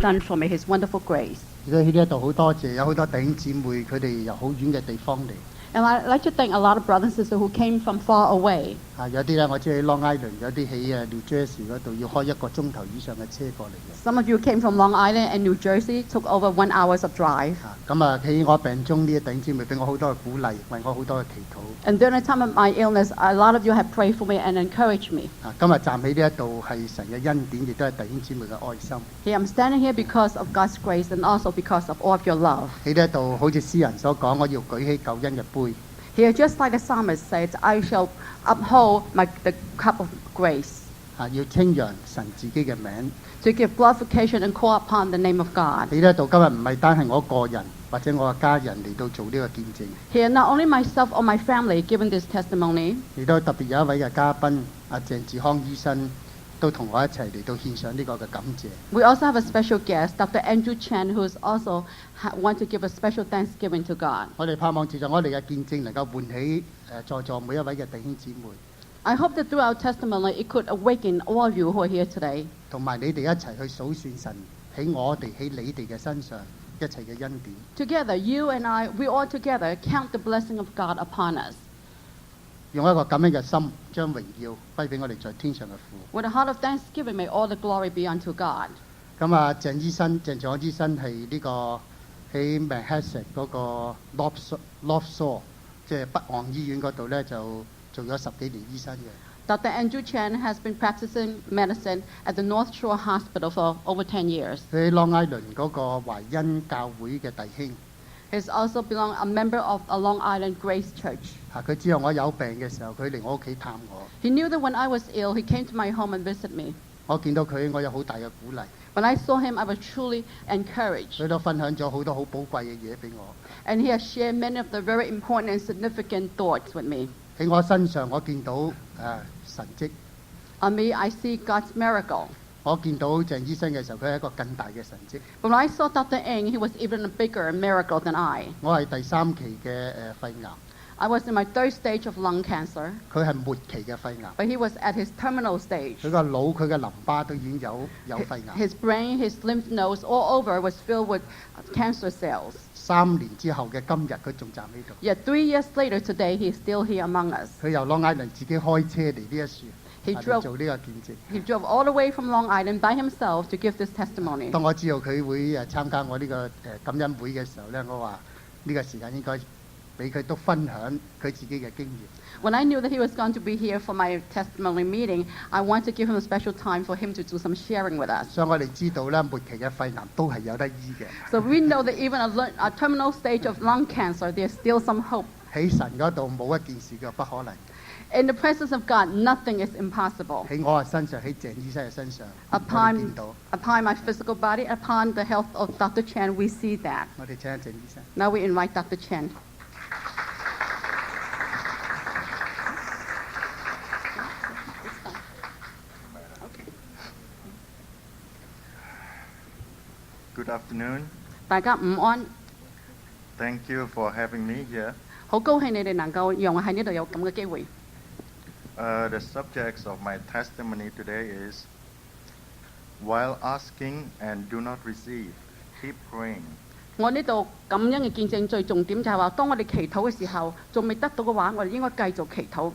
done for me, His wonderful grace. 亦都喺呢一度好多謝，有好多弟兄姊妹佢哋由好遠嘅地方嚟。And I'd like to thank a lot of brothers and sisters who came from far away. 有啲咧我知喺 Long Island， 有啲喺New Jersey 嗰度要開1個鐘頭以上嘅車過嚟嘅。Some of you came from Long Island and New Jersey, took over 1 hour of drive. 咁喺我病中呢啲弟兄姊妹俾我好多嘅鼓勵，為我好多嘅祈禱。And during the time of my illness, a lot of you have prayed for me and encouraged me. 今日站喺呢一度係神嘅恩典，亦都係弟兄姊妹嘅愛心。Here I'm standing here because of God's grace and also because of all of your love. 喺呢一度好似詩人所講，我要舉起救恩嘅杯。Here, just like the psalmist said, I shall uphold the cup of grace. 要稱揚神自己嘅名。To give glorification and call upon the name of God. 喺呢一度今日唔係單係我個人或者我嘅家人嚟到做呢個見證。Here, not only myself or my family giving this testimony. 亦都特別有一位嘅嘉賓，鄭志康醫生，都同我一齊嚟到獻上呢個嘅感謝。We also have a special guest, Dr. Andrew Chan, who is also want to give a special thanksgiving to God. 我哋盼望藉著我哋嘅見證，能夠喚起在座每一位嘅弟兄姊妹。I hope that through our testimony, it could awaken all of you who are here today. 同埋你哋一齊去數算神喺我哋喺你哋嘅身上一切嘅恩典。Together, you and I, we all together count the blessing of God upon us. 用一個咁樣嘅心，將榮耀歸俾我哋在天上嘅父。With a heart of thanksgiving, may all the glory be unto God. 鄭長醫生係呢個喺 Manhasset 嗰個 North Shore， 即係北岸醫院嗰度咧就做咗10幾年醫生嘅。Dr. Andrew Chan has been practicing medicine at the North Shore Hospital for over 10 years. 佢喺 Long Island 嗰個懷恩教會嘅弟兄。He's also belong a member of a Long Island Grace Church. 佢知道我有病嘅時候，佢嚟我屋企探我。He knew that when I was ill, he came to my home and visited me. 我見到佢，我有好大嘅鼓勵。When I saw him, I was truly encouraged. 佢都分享咗好多好寶貴嘅嘢俾我。And he has shared many of the very important and significant thoughts with me. 喺我身上，我見到神蹟。On me, I see God's miracle. 我見到鄭醫生嘅時候，佢係一個更大嘅神蹟。But when I saw Dr. Ng, he was even a bigger miracle than I. 我係第3期嘅肺癌。I was in my 3rd stage of lung cancer. 佢係末期嘅肺癌。But he was at his terminal stage. 佢個腦、佢嘅淋巴都已經有肺癌。His brain, his lymph nodes, all over was filled with cancer cells. 3年之後嘅今日，佢仲站喺度。Yet 3 years later today, he's still here among us. 佢由 Long Island 自己開車嚟呢一樹。He drove 做呢個見證。He drove all the way from Long Island by himself to give this testimony. 當我知道佢會參加我呢個感恩會嘅時候咧，我話呢個時間應該俾佢都分享佢自己嘅經驗。When I knew that he was going to be here for my testimony meeting, I want to give him a special time for him to do some sharing with us. 所以我哋知道咧，末期嘅肺癌都係有得醫嘅。So we know that even a terminal stage of lung cancer, there's still some hope. 喺神嗰度冇一件事嘅不可能。In the presence of God, nothing is impossible. 喺我嘅身上，喺鄭醫生嘅身上，我哋 Upon 見到。my physical body, upon the health of Dr. Chan, we see that. 我哋請鄭醫生。Now we invite Dr. Chan. Good afternoon. 大家午安。Thank you for having me here. 好高興你哋能夠讓我喺呢度有咁嘅機會。The subject of my testimony today is, while asking and do not receive, keep praying. 我呢度感恩嘅見證最重點就係話，當我哋祈禱嘅時候，仲未得到嘅話，我哋應該繼續祈禱。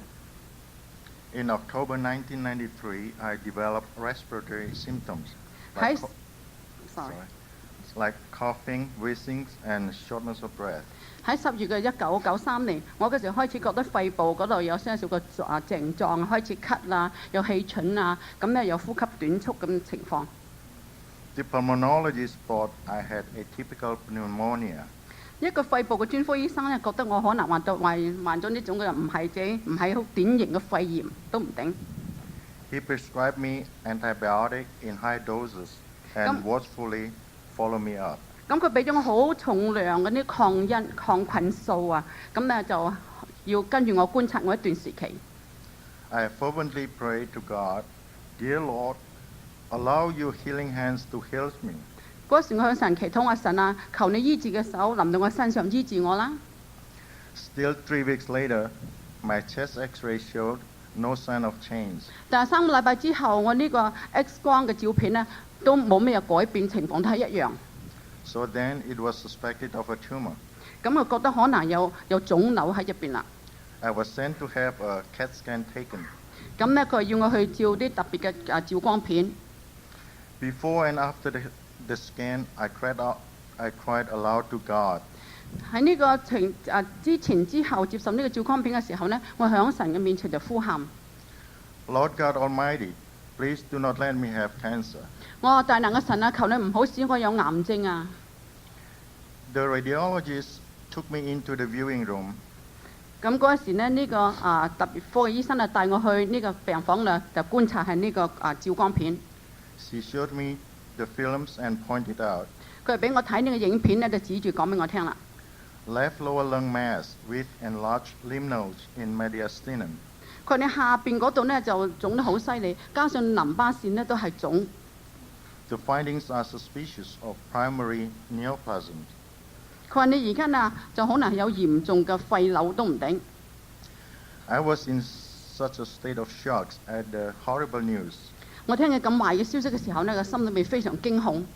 In October 1993, I developed respiratory symptoms like coughing, wheezing, and shortness of breath. 喺10月嘅1993年，我嗰時開始覺得肺部嗰度有些少個症狀，開始咳啦，有氣喘啊，咁咧有呼吸短促咁嘅情況。The pulmonologist thought I had atypical pneumonia. 一個肺部嘅專科醫生咧，覺得我可能患咗呢種嘅唔係好典型嘅肺炎都唔定。He prescribed me antibiotic in high doses and watchfully followed me up. 咁佢俾咗我好重量嗰啲抗菌素啊，咁咧就要跟住我觀察我一段時期。I fervently prayed to God, Dear Lord, allow your healing hands to heal me. 嗰時我向神祈禱話：神啊，求你醫治嘅手臨到我身上醫治我啦。Still 3 weeks later, my chest X-ray showed no sign of change. 但係3個禮拜之後，我呢個 X 光嘅照片咧，都冇咩改變，情況都係一樣。So then it was suspected of a tumor. 咁我覺得可能有腫瘤喺入邊啦。I was sent to have a CAT scan taken. 咁咧佢要我去照啲特別嘅照光片。Before and after the scan, I cried aloud to God. 喺呢個之前之後接受呢個照光片嘅時候呢，我喺神嘅面前就呼喊。Lord God Almighty, please do not let me have cancer. 我話大能嘅神啊，求你唔好使我有癌症啊！ The radiologist took me into the viewing room. 咁嗰時呢，呢個特別科嘅醫生啊帶我去呢個病房啦，就觀察係呢個照光片。She showed me the films and pointed out. 佢係俾我睇呢個影片咧，就指住講俾我聽啦。Left lower lung mass with enlarged lymph nodes in mediastinum. 佢話你下邊嗰度呢就腫得好犀利，加上淋巴腺呢都係腫。The findings are suspicious of primary neoplasm. 佢話你而家啊就可能係有嚴重嘅肺瘤都唔定。I was in such a state of shock at the horrible news. 我聽見咁壞嘅消息嘅時候呢，個心裏面非常驚恐。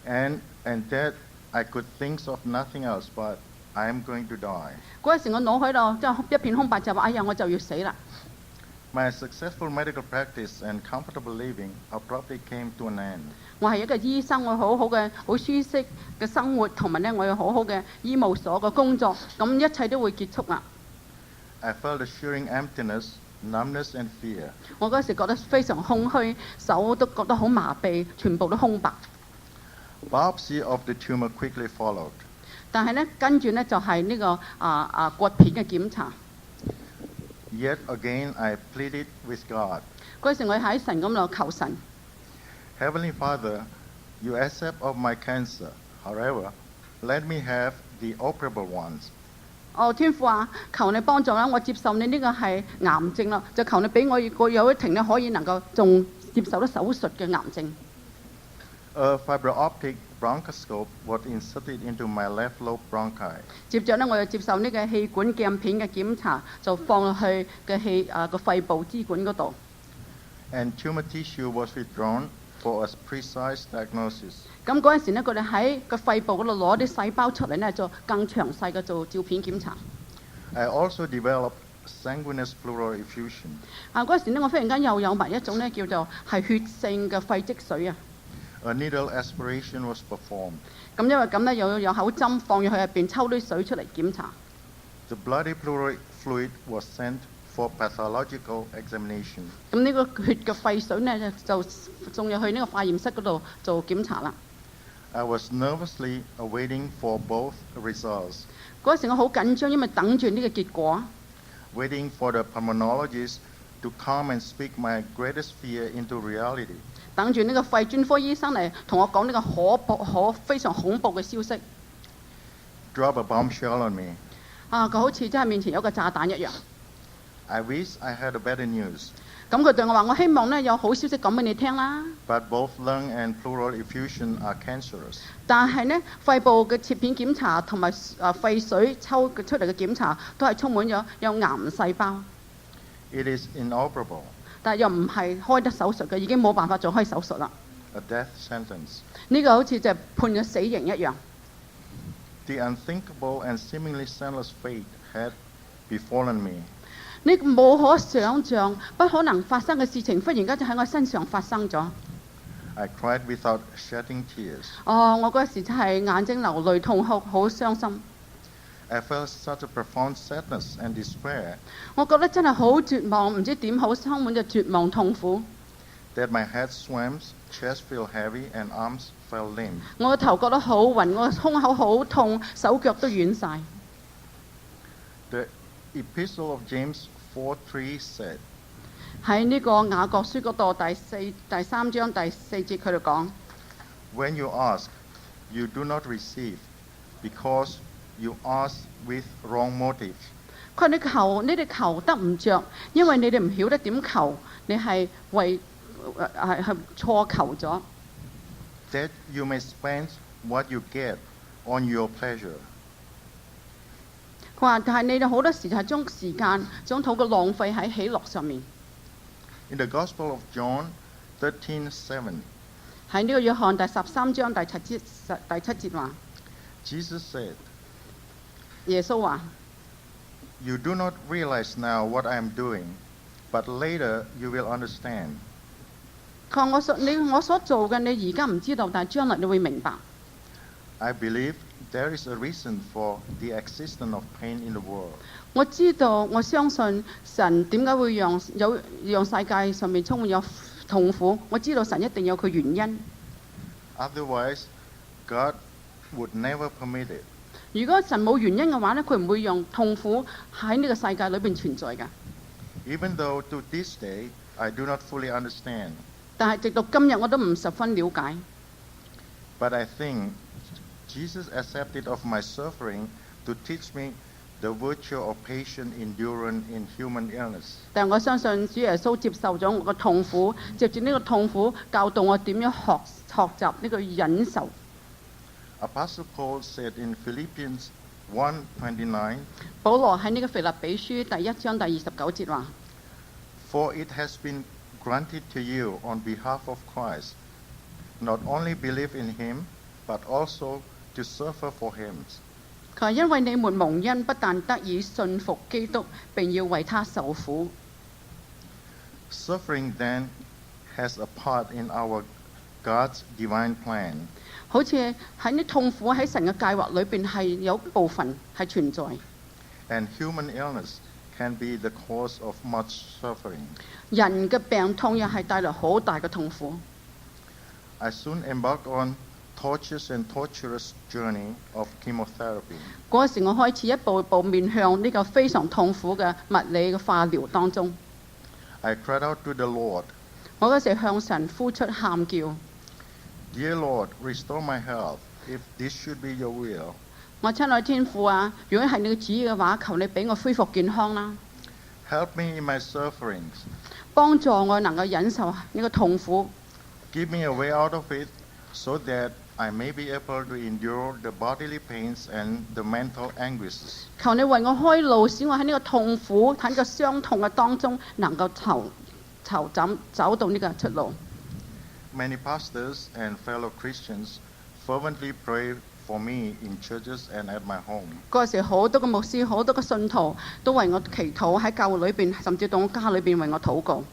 And that I could think of nothing else but I am going to die. 嗰時我腦海度即係一片空白，就話：哎呀，我就要死啦！ My successful medical practice and comfortable living abruptly came to an end. 我係一個醫生，我好好嘅、好舒適嘅生活，同埋呢我有好好嘅醫務所嘅工作，咁一切都會結束啦。I felt a shearing emptiness, numbness and fear. 我嗰時覺得非常空虛，手都覺得好麻痹，全部都空白。Biopsy of the tumor quickly followed. 但係呢，跟住呢就係呢個割片嘅檢查。Yet again I pleaded with God. 嗰時我喺神咁度求神。Heavenly Father, you accept of my cancer. However, let me have the operable ones. 天父啊，求你幫助啦！我接受你呢個係癌症啦，就求你俾我有一庭呢可以能夠仲接受得手術嘅癌症。A fiber optic bronchoscope was inserted into my left lobe bronchi. 接着呢，我又接受呢個氣管鏡片嘅檢查，就放落去嘅個肺部支管嗰度。And tumor tissue was withdrawn for a precise diagnosis. 咁嗰陣時呢，佢哋喺個肺部嗰度攞啲細胞出嚟呢，做更詳細嘅做照片檢查。I also developed sanguineous pleural effusion. 嗰陣時呢，我忽然間又有埋一種呢叫做係血性嘅肺積水啊。A needle aspiration was performed. 咁因為咁呢，有口針放入去入邊抽啲水出嚟檢查。The bloody pleural fluid was sent for pathological examination. 咁呢個血嘅肺水呢，就送入去呢個化驗室嗰度做檢查啦。I was nervously awaiting for both results. 嗰時我好緊張，因為等住呢個結果。Waiting for the pulmonologist to come and speak my greatest fear into reality. 等住呢個肺專科醫生嚟同我講呢個非常恐怖嘅消息。Drop a bombshell on me. 佢好似真係面前有個炸彈一樣。I wish I had a better news. 咁佢對我話：我希望呢有好消息講俾你聽啦。But both lung and pleural effusion are cancerous. 但係呢，肺部嘅切片檢查同埋肺水抽出嚟嘅檢查都係充滿咗有癌細胞。It is inoperable. 但係又唔係開得手術嘅，已經冇辦法再開手術啦。A death sentence. 呢個好似就係判咗死刑一樣。The unthinkable and seemingly senseless fate had befallen me. 呢個冇可想像、不可能發生嘅事情，忽然間就喺我身上發生咗。I cried without shedding tears. 我嗰時真係眼睛流淚痛哭，好傷心。I felt such a profound sadness and despair 我覺得真係好絕望，唔知點好，充滿咗絕望痛苦。 that my head swam, chest felt heavy, and arms felt limp. 我個頭覺得好暈，我個胸口好痛，手腳都軟晒。The Epistle of James 4:3 said, 喺呢個雅各書嗰度第三章第4節佢哋講： When you ask, you do not receive, because you ask with wrong motives. 佢話你哋求得唔着，因為你哋唔曉得點求，你係為係錯求咗。 That you may spend what you get on your pleasure. 佢話但係你哋好多時就係將時間將禱告浪費喺喜樂上面。 In the Gospel of John 13:7, 喺呢個約翰第13章第七節話， Jesus said, 耶穌話： You do not realize now what I am doing, but later you will understand. 佢話我所做嘅你而家唔知道，但係將來你會明白。 I believe there is a reason for the existence of pain in the world. 我知道，我相信神點解會讓世界上面充滿有痛苦。我知道神一定有佢原因。 Otherwise, God would never permit it. 如果神冇原因嘅話呢，佢唔會讓痛苦喺呢個世界裏邊存在㗎。 Even though to this day I do not fully understand, 但係直到今日我都唔十分了解。 but I think Jesus accepted of my suffering to teach me the virtue of patient endurance in human illness. 但我相信主耶穌接受咗我嘅痛苦，藉住呢個痛苦教導我點樣學習呢個忍受。 Apostle Paul said in Philippians 1:29, 保羅喺呢個腓立比書第1章第29節話： For it has been granted to you on behalf of Christ, not only believe in him, but also to suffer for him. 佢話因為你們蒙恩，不但得以信服基督，並要為他受苦。 Suffering then has a part in our God's divine plan. 好似喺呢痛苦喺神嘅計劃裏邊係有部分係存在。 And human illness can be the cause of much suffering. 人嘅病痛又係帶來好大嘅痛苦。 I soon embarked on tortuous and torturous journey of chemotherapy. 嗰時我開始一步步面向呢個非常痛苦嘅物理嘅化療當中。 I cried out to the Lord, 我嗰時向神呼出喊叫。 Dear Lord, restore my health, if this should be your will. 我親愛天父啊，如果係你嘅旨意嘅話，求你俾我恢復健康啦， Help me in my sufferings. 幫助我能夠忍受呢個痛苦， Give me a way out of it so that I may be able to endure the bodily pains and the mental anguishes. 求你為我開路，使我喺呢個痛苦、喺呢個傷痛嘅當中，能夠走到呢個出路。 Many pastors and fellow Christians fervently pray for me in churches and at my home. 嗰時好多嘅牧師、好多嘅信徒都為我祈禱，喺教會裏邊，甚至到我家裏邊為我禱告。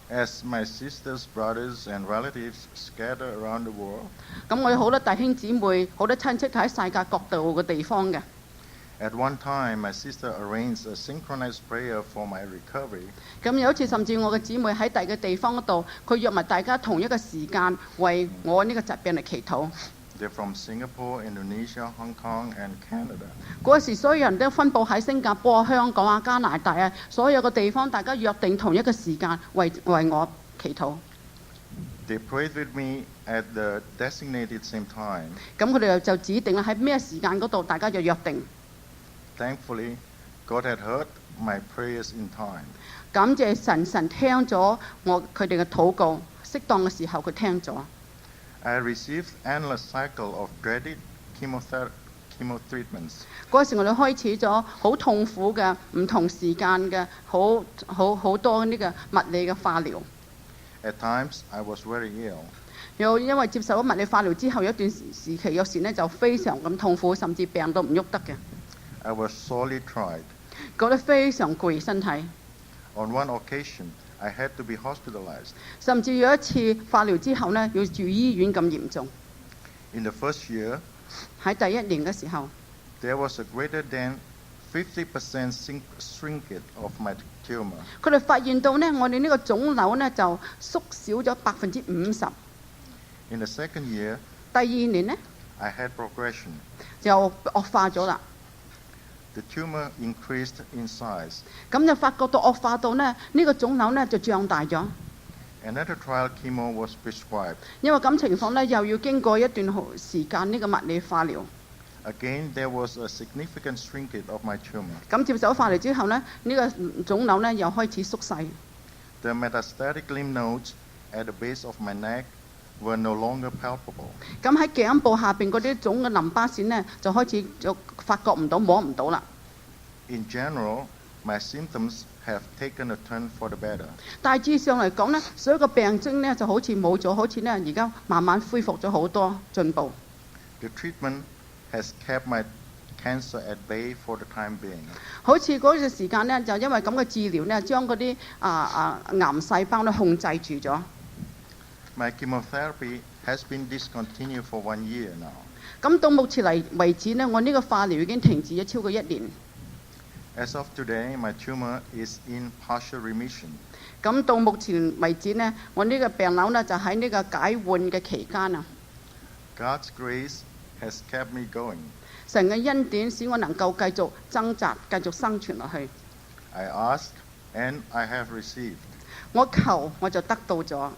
As my sisters, brothers, and relatives scatter around the world, 咁我有好多弟兄姊妹、好多親戚喺世界各度嘅地方嘅。 at one time my sister arranged a synchronized prayer for my recovery. 咁有一次，甚至我嘅姊妹喺第二個地方嗰度，佢約埋大家同一個時間為我呢個疾病嚟祈禱。 They're from Singapore, Indonesia, Hong Kong, and Canada. 嗰時所有人都分佈喺新加坡、香港啊、加拿大啊，所有嘅地方，大家約定同一個時間為我祈禱。 They prayed with me at the designated same time. 咁佢哋就指定啦，喺咩時間嗰度，大家就約定。 Thankfully, God had heard my prayers in time. 感謝神，神聽咗佢哋嘅禱告，適當嘅時候佢聽咗。 I received endless cycle of dreaded chemo treatments. 嗰時我哋開始咗好痛苦嘅唔同時間嘅好多呢個物理嘅化療。 At times, I was very ill. 又因為接受咗物理化療之後，有一段時期有時呢就非常咁痛苦，甚至病到唔喐得嘅， I was sorely tried. 覺得非常攰身體。 On one occasion, I had to be hospitalized. 甚至有一次化療之後呢，要住醫院咁嚴重。 In the first year, 喺第一年嘅時候， there was a greater than 50% shrinkage of my tumor. 佢哋發現到呢，我哋呢個腫瘤呢就縮小咗50%。 In the second year, 第二年呢 I had progression. 就惡化咗啦。 The tumor increased in size. 咁就發覺到惡化到呢，呢個腫瘤呢就脹大咗。 Another trial chemo was prescribed. 因為咁情況呢，又要經過一段時間呢個物理化療。 Again, there was a significant shrinkage of my tumor. 咁接受化療之後呢，呢個腫瘤呢又開始縮細。 The metastatic lymph nodes at the base of my neck were no longer palpable. 咁喺頸部下邊嗰啲腫嘅淋巴腺呢，就開始就發覺唔到、摸唔到啦。 In general, my symptoms have taken a turn for the better. 大致上嚟講呢，所有嘅病徵呢就好似冇咗，好似呢而家慢慢恢復咗好多進步。The treatment has kept my cancer at bay for the time being. 好似嗰段時間呢，就因為咁嘅治療呢，將嗰啲癌細胞呢控制住咗。My chemotherapy has been discontinued for 1 year now. 咁到目前為止呢，我呢個化療已經停止咗超過1年。As of today, my tumor is in partial remission. 咁到目前為止呢，我呢個病瘤呢就喺呢個解換嘅期間啊。God's grace has kept me going. 神嘅恩典使我能夠繼續掙扎，繼續生存落去。I asked and I have received. 我求我就得到咗。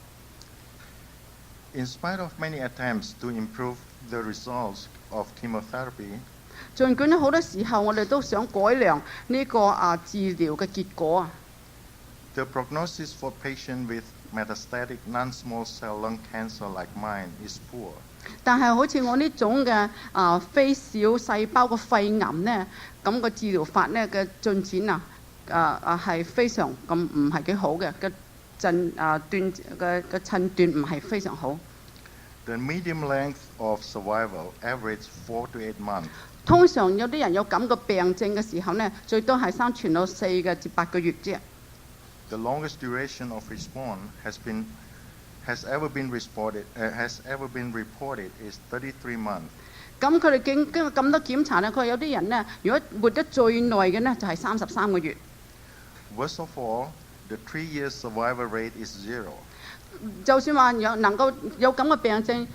In spite of many attempts to improve the results of chemotherapy, 儘管呢好多時候我哋都想改良呢個治療嘅結果啊。the prognosis for patients with metastatic non-small cell lung cancer like mine is poor. 但係好似我呢種嘅非小細胞嘅肺癌呢，咁個治療法呢嘅進展係非常咁唔係幾好嘅，嘅診斷唔係非常好。The medium length of survival average 4 to 8 months. 通常有啲人有咁個病症嘅時候呢，最多係生存到4至8個月啫。The longest duration of response has ever been reported is 33 months. 咁佢哋經過咁多檢查呢，佢話有啲人呢，如果活得最耐嘅呢，就係33個月。Worst of all, the 3-year survival rate is 0. 就算話能夠有咁嘅病症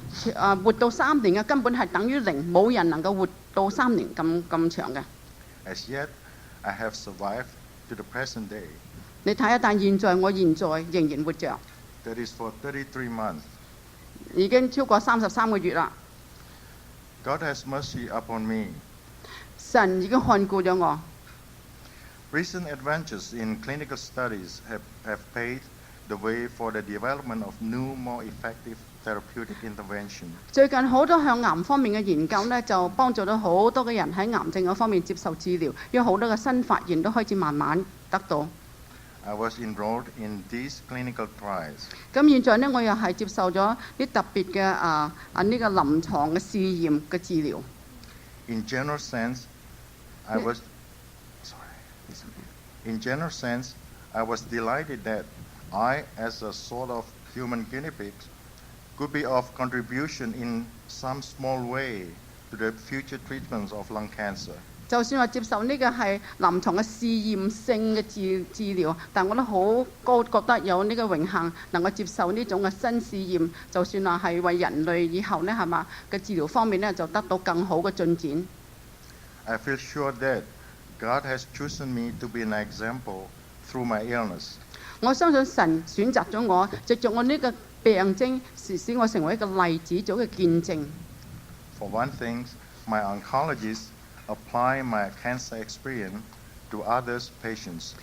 活到3年嘅，根本係等於0，冇人能夠活到3年咁長嘅。As yet, I have survived to the present day. 你睇下，但現在我仍然活着， That is for 33 months. 已經超過33個月啦。God has mercy upon me. 神已經看顧咗我。Recent advances in clinical studies have paved the way for the development of new, more effective therapeutic intervention. 最近好多向癌方面嘅研究呢，就幫助到好多嘅人喺癌症嗰方面接受治療，有好多嘅新發現都開始慢慢得到。I was enrolled in these clinical trials. 咁現在呢，我又係接受咗啲特別嘅呢個臨床嘅試驗嘅治療。In general sense, I was delighted that I, as a sort of human guinea pig, could be of contribution in some small way to the future treatments of lung cancer. 就算話接受呢個係臨床嘅試驗性嘅治療，但我都好覺得有呢個榮幸能夠接受呢種嘅新試驗，就算話係為人類以後呢係嘛嘅治療方面呢，就得到更好嘅進展。I feel sure that God has chosen me to be an example through my illness. 我相信神選擇咗我，藉著我呢個病徵，使我成為一個例子，做一個見證。For one thing, my oncologist apply my cancer experience to others' patients.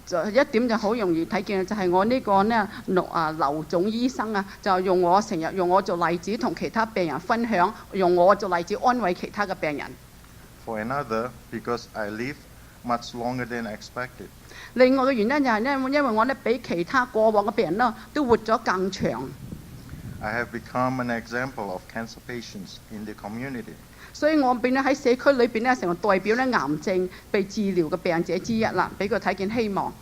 就一點就好容易睇見，就係我呢個呢劉總醫生啊，就成日用我做例子，同其他病人分享，用我做例子安慰其他嘅病人。For another, because I live much longer than expected. 另外嘅原因就係呢，因為我呢比其他過往嘅病人呢都活咗更長。I have become an example of cancer patients in the community. 所以我變咗喺社區裏邊呢，成為代表呢癌症被治療嘅病者之一啦，俾佢睇見希望。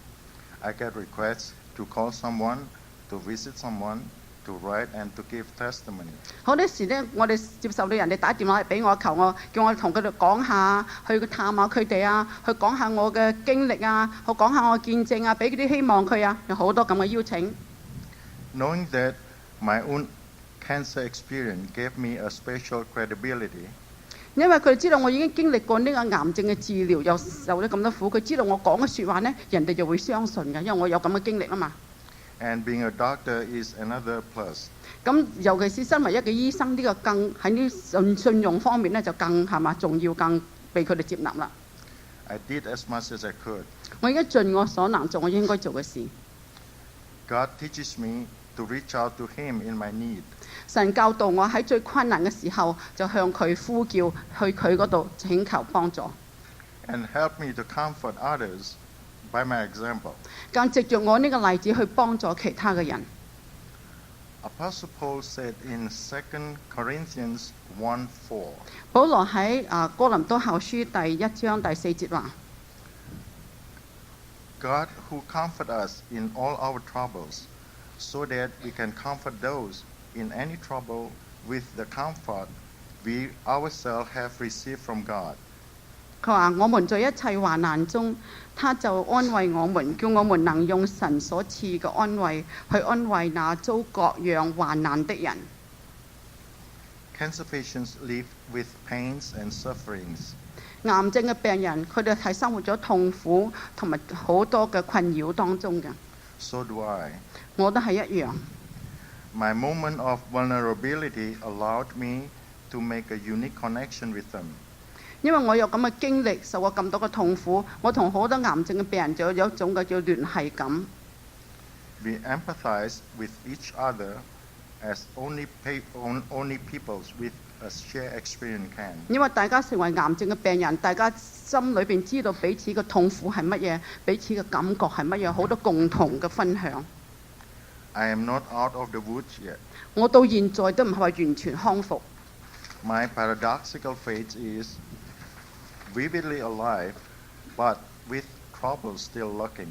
I get requests to call someone, to visit someone, to write and to give testimony. 好多時呢，我哋接受到人哋打電話嚟俾我，求我叫我同佢哋講下，去探下佢哋啊，去講下我嘅經歷啊，去講下我嘅見證啊，俾啲希望佢啊，有好多咁嘅邀請。Knowing that my own cancer experience gave me a special credibility. 因為佢哋知道我已經經歷過呢個癌症嘅治療，又受咗咁多苦，佢知道我講嘅説話呢，人哋就會相信嘅，因為我有咁嘅經歷啊嘛。And being a doctor is another plus. 咁尤其是身為一個醫生，呢個更喺呢信用方面呢，就更係嘛重要，更被佢哋接納啦。I did as much as I could. 我已經盡我所能做我應該做嘅事。God teaches me to reach out to Him in my need. 神教導我喺最困難嘅時候，就向佢呼叫，去佢嗰度請求幫助。And help me to comfort others by my example. 更藉著我呢個例子去幫助其他嘅人。Apostle Paul said in 2 Corinthians 1:4, 保羅喺哥林多後書第1章第4節話： God who comfort us in all our troubles, so that we can comfort those in any trouble with the comfort we ourselves have received from God. 佢話：我們在一切患難中，他就安慰我們，叫我們能用神所賜嘅安慰去安慰那遭各樣患難的人。Cancer patients live with pains and sufferings. 癌症嘅病人，佢哋係生活咗痛苦同埋好多嘅困擾當中嘅。 So do I. 我都係一樣。 My moment of vulnerability allowed me to make a unique connection with them. 因為我有咁嘅經歷，受過咁多嘅痛苦，我同好多癌症嘅病人就有一種嘅叫聯繫感。 We empathize with each other as only peoples with a shared experience can. 因為大家成為癌症嘅病人，大家心裏邊知道彼此嘅痛苦係乜嘢，彼此嘅感覺係乜嘢，好多共同嘅分享。 I am not out of the woods yet. 我到現在都唔係話完全康復。 My paradoxical fate is vividly alive, but with trouble still lurking.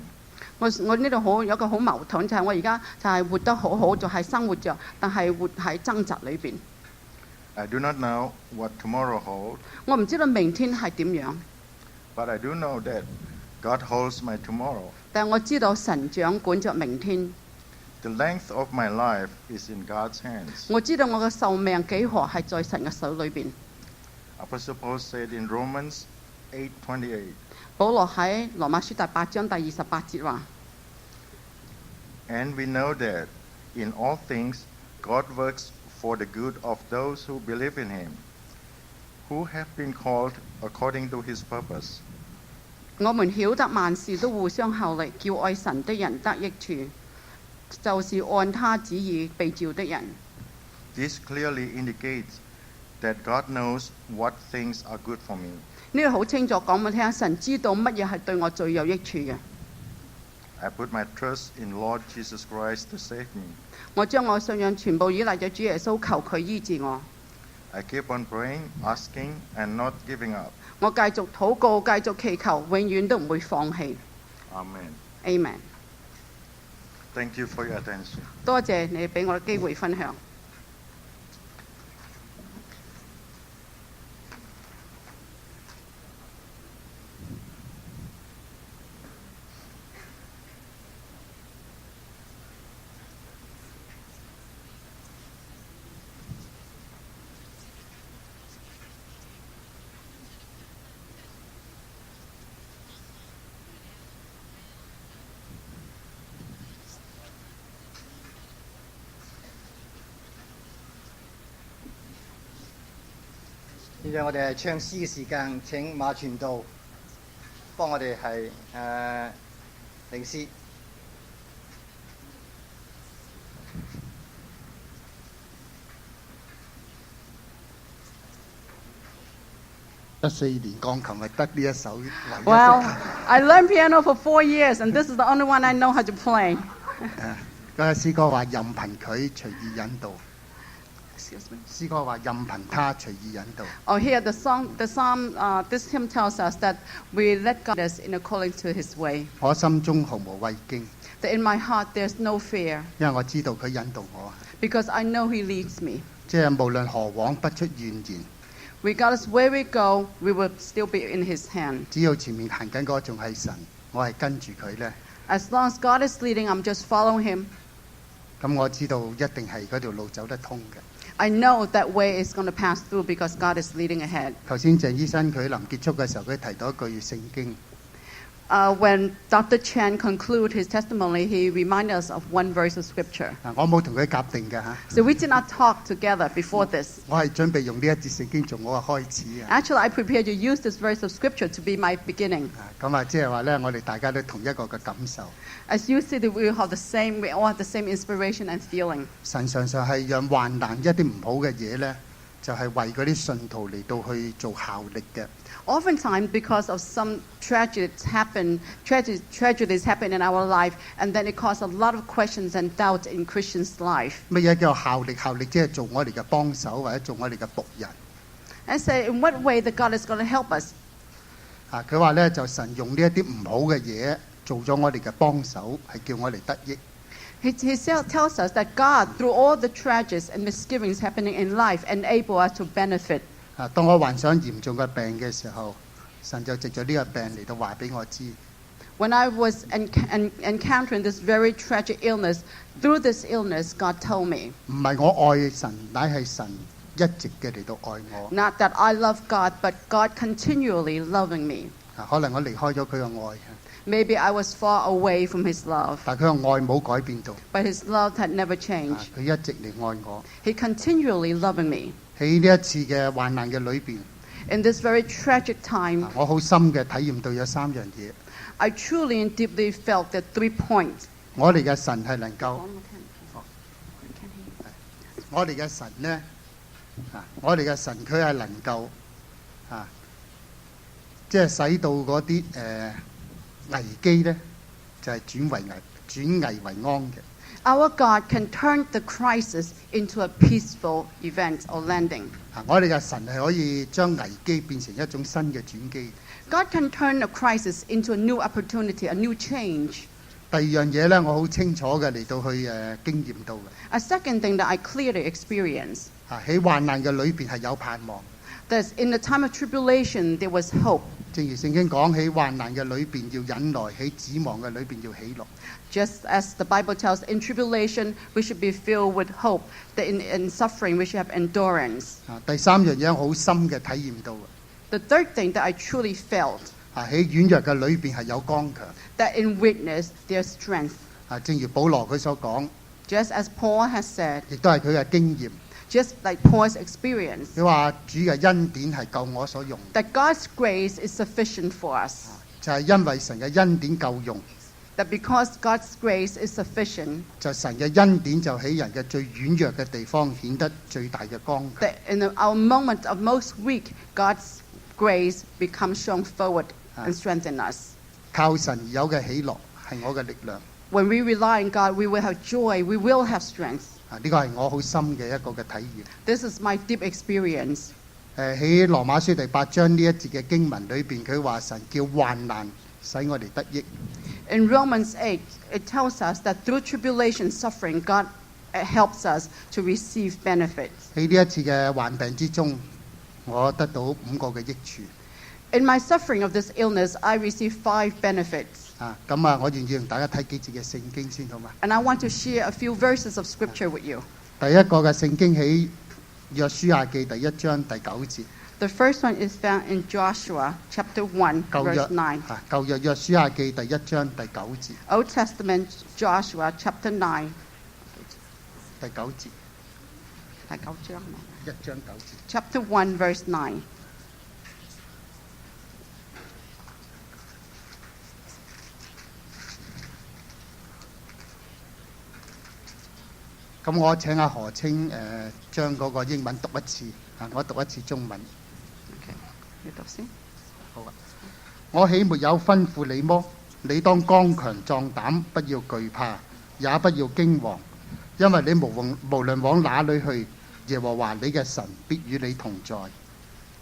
我呢度有一個好矛盾，就係我而家就係活得好好，就係生活着，但係活喺掙扎裏邊。 I do not know what tomorrow holds, 我唔知道明天係點樣， but I do know that God holds my tomorrow. 但係我知道神掌管着明天。 The length of my life is in God's hands. 我知道我嘅壽命幾何係在神嘅手裏邊。 Apostle Paul said in Romans 8:28, 保羅喺羅馬書第8章第28節話： And we know that in all things God works for the good of those who believe in him, who have been called according to his purpose. 我們曉得萬事都互相效力，叫愛神的人得益處，就是按他旨意被召的人。 This clearly indicates that God knows what things are good for me. 呢個好清楚講俾我聽，神知道乜嘢係對我最有益處嘅。 I put my trust in Lord Jesus Christ to save me. 我將我信仰全部依賴咗主耶穌，求佢醫治我。 I keep on praying, asking, and not giving up. 我繼續禱告，繼續祈求，永遠都唔會放棄。 Amen. Amen。 Thank you for your attention. 多謝你俾我嘅機會分享。現在我哋係唱詩嘅時間，請馬傳道幫我哋係領詩。14年鋼琴係得呢一首唯一。 Well, I learned piano for 4 years, and this is the only one I know how to play. 嗰個詩歌話任憑佢隨意引導。 Excuse me. 詩歌話任憑他隨意引導。 Oh, here the psalm, this hymn tells us that we let God us in according to His way. 我心中毫無畏驚， That in my heart there's no fear, 因為我知道佢引導我。 because I know He leads me. 即係無論何往不出怨言， Regardless where we go, we will still be in His hand. 只要前面行緊嗰個仲係神，我係跟住佢呢。 As long as God is leading, I'm just following Him. 咁我知道一定係嗰條路走得通嘅。 I know that way is going to pass through because God is leading ahead. 頭先鄭醫生佢臨結束嘅時候，佢提到一句聖經。 When Dr. Chan concluded his testimony, he reminded us of one verse of scripture. 我冇同佢夾定嘅嚇， So we did not talk together before this. 我係準備用呢一節聖經做我嘅開始啊。 Actually, I prepared to use this verse of scripture to be my beginning. 咁啊，即係話咧，我哋大家都同一個嘅感受。 As you see, we all have the same inspiration and feeling. 神常常係讓患難一啲唔好嘅嘢咧，就係為嗰啲信徒嚟到去做效力嘅。Oftentimes, because of some tragedies happen in our life, and then it causes a lot of questions and doubt in Christians' life. 乜嘢叫效力？效力即係做我哋嘅幫手或者做我哋嘅僕人。And say, in what way that God is going to help us? 佢話咧就神用呢一啲唔好嘅嘢做咗我哋嘅幫手，係叫我哋得益。He tells us that God, through all the tragedies and misgivings happening in life, enable us to benefit. 當我患上嚴重嘅病嘅時候，神就藉咗呢個病嚟到話俾我知。When I was encountering this very tragic illness, through this illness, God told me, 唔係我愛神，乃係神一直嘅嚟到愛我。 not that I love God, but God continually loving me. 可能我離開咗佢嘅愛， Maybe I was far away from His love, 但佢嘅愛冇改變到。 but His love had never changed. 佢一直嚟愛我。 He continually loving me. 喺呢一次嘅患難嘅裏邊， In this very tragic time, 我好深嘅體驗到有三樣嘢。 I truly and deeply felt that 3 points. 我哋嘅神係能夠，我哋嘅神呢，我哋嘅神佢係能夠即係使到嗰啲危機呢，就係轉危為安嘅。 Our God can turn the crisis into a peaceful event or landing. 我哋嘅神係可以將危機變成一種新嘅轉機。 God can turn a crisis into a new opportunity, a new change. 第二樣嘢呢，我好清楚嘅嚟到去經驗到嘅。 A second thing that I clearly experienced, 喺患難嘅裏邊係有盼望。 that in the time of tribulation there was hope. 正如聖經講，喺患難嘅裏邊要忍耐，喺指望嘅裏邊要喜樂。 Just as the Bible tells, in tribulation we should be filled with hope. That in suffering we should have endurance. 第三樣嘢好深嘅體驗到嘅。 The third thing that I truly felt, 喺軟弱嘅裏邊係有剛強。 that in weakness there's strength. 正如保羅佢所講， Just as Paul has said, 亦都係佢嘅經驗。 just like Paul's experience, 佢話主嘅恩典係夠我所用， that God's grace is sufficient for us. 就係因為神嘅恩典夠用， That because God's grace is sufficient, 就神嘅恩典就喺人嘅最軟弱嘅地方顯得最大嘅剛強。 that in our moment of most weak, God's grace becomes shown forward and strengthen us. 靠神而有嘅喜樂係我嘅力量。 When we rely on God, we will have joy, we will have strength. 呢個係我好深嘅一個嘅體驗。 This is my deep experience. 喺羅馬書第8章呢一節嘅經文裏邊，佢話神叫患難使我哋得益。 In Romans 8, it tells us that through tribulation, suffering, God helps us to receive benefits. 喺呢一次嘅患病之中，我得到5個嘅益處。 In my suffering of this illness, I received 5 benefits. 我願意同大家睇幾節嘅聖經先，好嘛？ And I want to share a few verses of scripture with you. 第一個嘅聖經喺約書亞記第1章第9節。 The first one is found in Joshua chapter 1, 舊約 verse 9. 舊約約書亞記第1章第9節。 Old Testament Joshua chapter 9. 第9節。第九章。1章9節。 Chapter 1, verse 9. 咁我請阿何清將嗰個英文讀一次，我讀一次中文。Okay. 你讀先。好啊。我豈沒有吩咐你麼？你當剛強壯膽，不要懼怕，也不要驚惶，因為你無論往哪裏去，耶和華你嘅神必與你同在。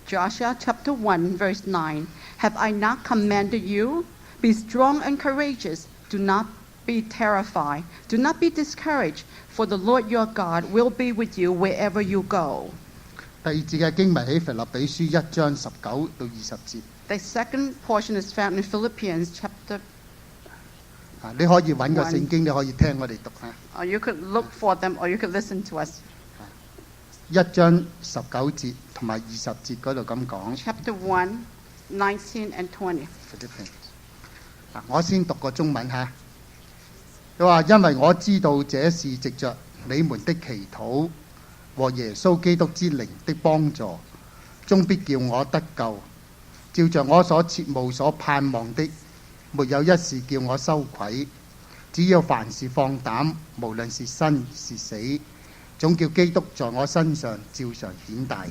Joshua chapter 1, verse 9. Have I not commanded you? Be strong and courageous. Do not be terrified. Do not be discouraged, for the Lord your God will be with you wherever you go. 第二節嘅經文喺腓立比書1章19到20節。 The second portion is found in Philippians chapter. 你可以揾個聖經，你可以聽我哋讀嚇。Or you could look for them, or you could listen to us. 1章19節同埋20節嗰度咁講。 Chapter 1, 19 and 20. 我先讀個中文嚇。佢話：因為我知道這是藉着你們的祈禱和耶穌基督之靈的幫助，終必叫我得救。照着我所切慕所盼望的，沒有一事叫我羞愧。只要凡事放膽，無論是生是死，總叫基督在我身上照常顯大。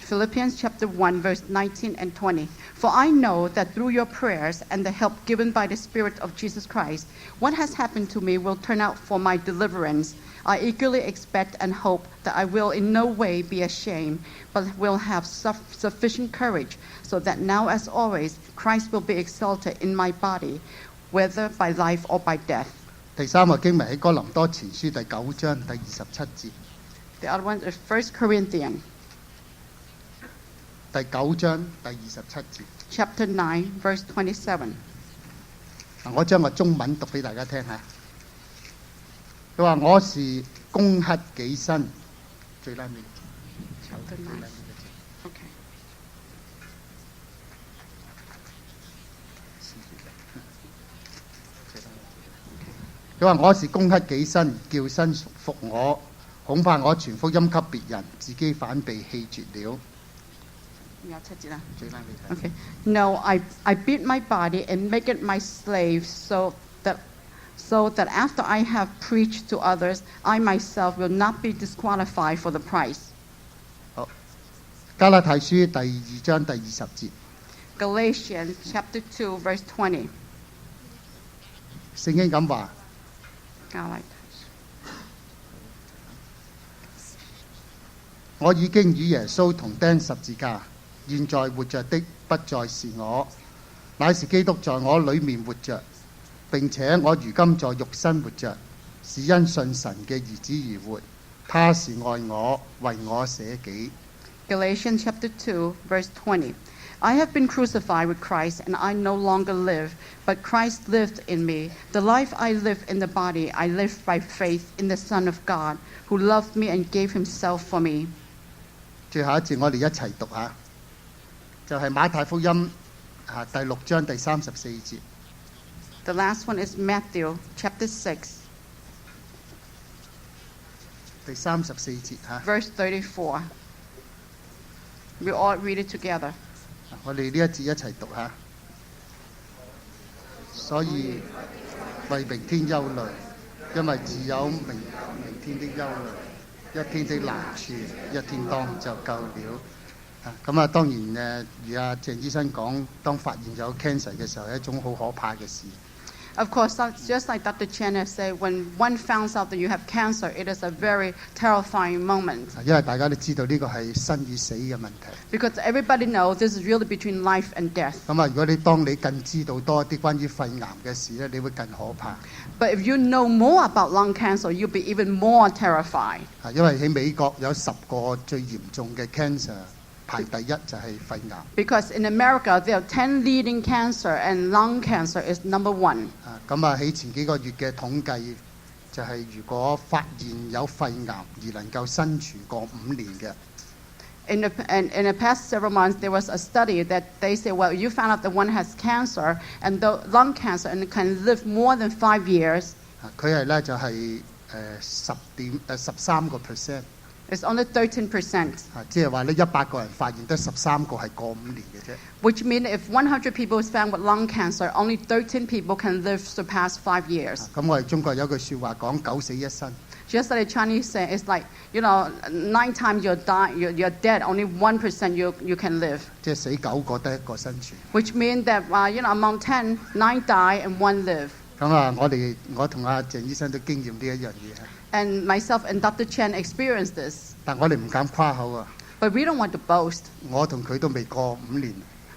Philippians chapter 1, verse 19 and 20. For I know that through your prayers and the help given by the Spirit of Jesus Christ, what has happened to me will turn out for my deliverance. I eagerly expect and hope that I will in no way be ashamed, but will have sufficient courage, so that now as always, Christ will be exalted in my body, whether by life or by death. 第三個經文喺哥林多前書第9章第27節。 The other one is 1 Corinthians 第9章第27節。 chapter 9, verse 27. 我將個中文讀俾大家聽下。佢話：我是攻克己身，最拉尾。 Chapter 9. Okay. 佢話：我是攻克己身，叫身服我。恐怕我傳福音給別人，自己反被棄絕了。 Okay. No, I beat my body and make it my slave so that after I have preached to others, I myself will not be disqualified for the prize. 好，加拉太書第2章第20節。 Galatians chapter 2, verse 20. 聖經咁話： 我已經與耶穌同釘十字架。 現在活着的不再是我，乃是基督在我裏面活着。並且我如今在肉身活着，是因信神嘅兒子而活。他是愛我，為我捨己。 Galatians chapter 2, verse 20. I have been crucified with Christ, and I no longer live, but Christ lived in me. The life I live in the body, I live by faith in the Son of God, who loved me and gave himself for me. 最後一節我哋一齊讀下。 就係馬太福音第6章第34節。 The last one is Matthew chapter 6, 第34節嚇。 verse 34. We all read it together. 我哋呢一節一齊讀下。所以為明天憂慮，因為自有明天的憂慮，一天的難處，一天當就夠了。 咁啊，當然如阿鄭醫生講，當發現有 cancer 嘅時候，係一種好可怕嘅事。 Of course, just like Dr. Chen has said, when one finds out that you have cancer, it is a very terrifying moment. 因為大家都知道呢個係生與死嘅問題。 Because everybody knows this is really between life and death. 咁啊，如果當你更知道多啲關於肺癌嘅事咧，你會更可怕。 But if you know more about lung cancer, you'll be even more terrified. 因為喺美國有10個最嚴重嘅 cancer。 排第一就係肺癌。 Because in America, there are 10 leading cancer, and lung cancer is number 1. 咁啊，喺前幾個月嘅統計，就係如果發現有肺癌而能夠生存過5年嘅。 In the past several months, there was a study that they say, well, you found out that one has cancer and the lung cancer and can live more than 5 years. 佢係咧就係13%。 It's only 13%. 即係話咧100個人發現得13個係過5年嘅啫。 Which means if 100 people is found with lung cancer, only 13 people can live surpass 5 years. 咁我哋中國有句説話講9死1生。 Just like the Chinese say, it's like, 9 times you're dead, only 1% you can live. 即係死9個得1個生存。 Which means that, among 10, 9 die and 1 live. 咁啊，我同阿鄭醫生都經驗呢一樣嘢。 And myself and Dr. Chen experienced this. 但我哋唔敢誇口啊。 But we don't want to boast. 我同佢都未過5年。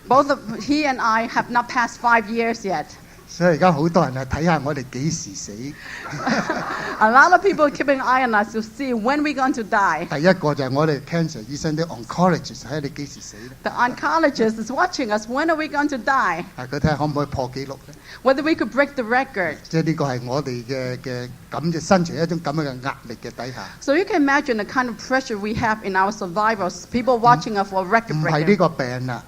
Both he and I have not passed 5 years yet. 所以而家好多人係睇下我哋幾時死。 A lot of people keep an eye on us to see when we're going to die. 第一個就係我哋 cancer 醫生啲 oncologist 睇下你幾時死咧。 The oncologist is watching us. When are we going to die? 佢睇下可唔可以破紀錄咧？ Whether we could break the record. 即係呢個係我哋嘅咁嘅生存一種咁樣嘅壓力嘅底下。 So you can imagine the kind of pressure we have in our survivors. People watching us for a record 唔係呢 breaker. 個病啊，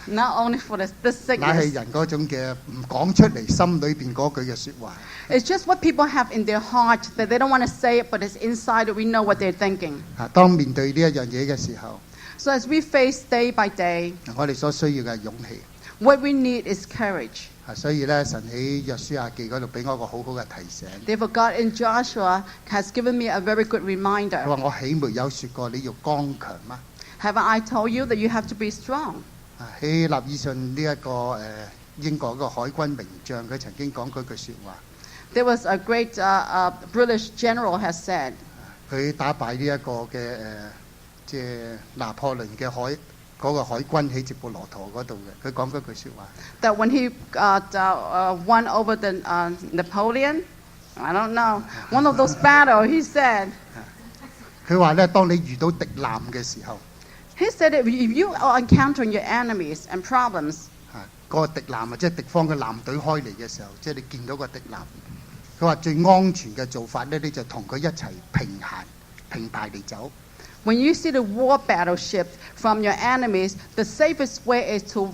Not only for the 乃係 sickness. 人嗰種嘅唔講出嚟心裏邊嗰句嘅説話。 It's just what people have in their heart that they don't want to say it, but it's inside that we know what they're thinking. 當面對呢一樣嘢嘅時候， So as we face day by day, 我哋所需要嘅係勇氣。 what we need is courage. 所以咧，神喺約書亞記嗰度俾我一個好好嘅提醒。 Therefore, God in Joshua has given me a very good 佢 reminder. 話：我豈沒有説過你要剛強嗎？ Haven't I told you that you have to be strong? 喺納爾遜呢一個英國個海軍名將，佢曾經講過句説話。 There was a great British general has said, 佢打敗呢一個嘅即係拿破崙嘅嗰個海軍喺直布羅陀嗰度嘅，佢講嗰句説話。 that when he won over the Napoleon, I don't know, one of those battles, he said, 佢話咧，當你遇到敵艦嘅時候， he said that if you are encountering your enemies and problems, 嗰個敵艦啊，即係敵方嘅艦隊開嚟嘅時候，即係你見到個敵艦，佢話最安全嘅做法咧，你就同佢一齊平排嚟走。 when you see the war battleship from your enemies, the safest way is to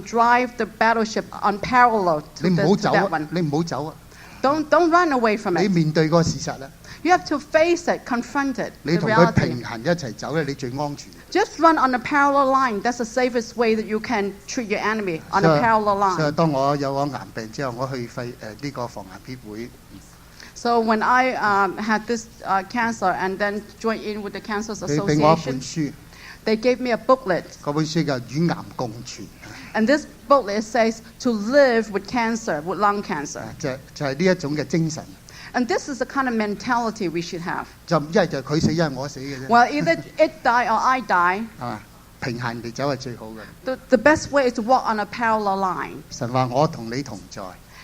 drive the battleship unparalleled 你 to 唔好 to 走 that 啊 one.！你唔好走啊！ Don't run away from 你 it. 面對個事實啦， You have to face it, confront it, 你 the 同佢 reality. 平衡一齊走咧，你最安全。 Just run on a parallel line. That's the safest way that you can treat your enemy, on a parallel 所以 line. 當我有個癌病之後，我去呢個防癌協會， So when I had this cancer and then joined in with the Cancers 佢俾我一本 Association, 書， they gave me a booklet. 嗰本書叫《與癌共存》， And this booklet says to live with cancer, with lung cancer. 就係呢一種嘅精神。 And this is the kind of mentality we should have. 就一係就佢死，一係我死嘅啫， Well, either it die or I die. 係嘛？平衡地走係最好嘅。 The best way is to walk on a parallel line. 神話我同你同在，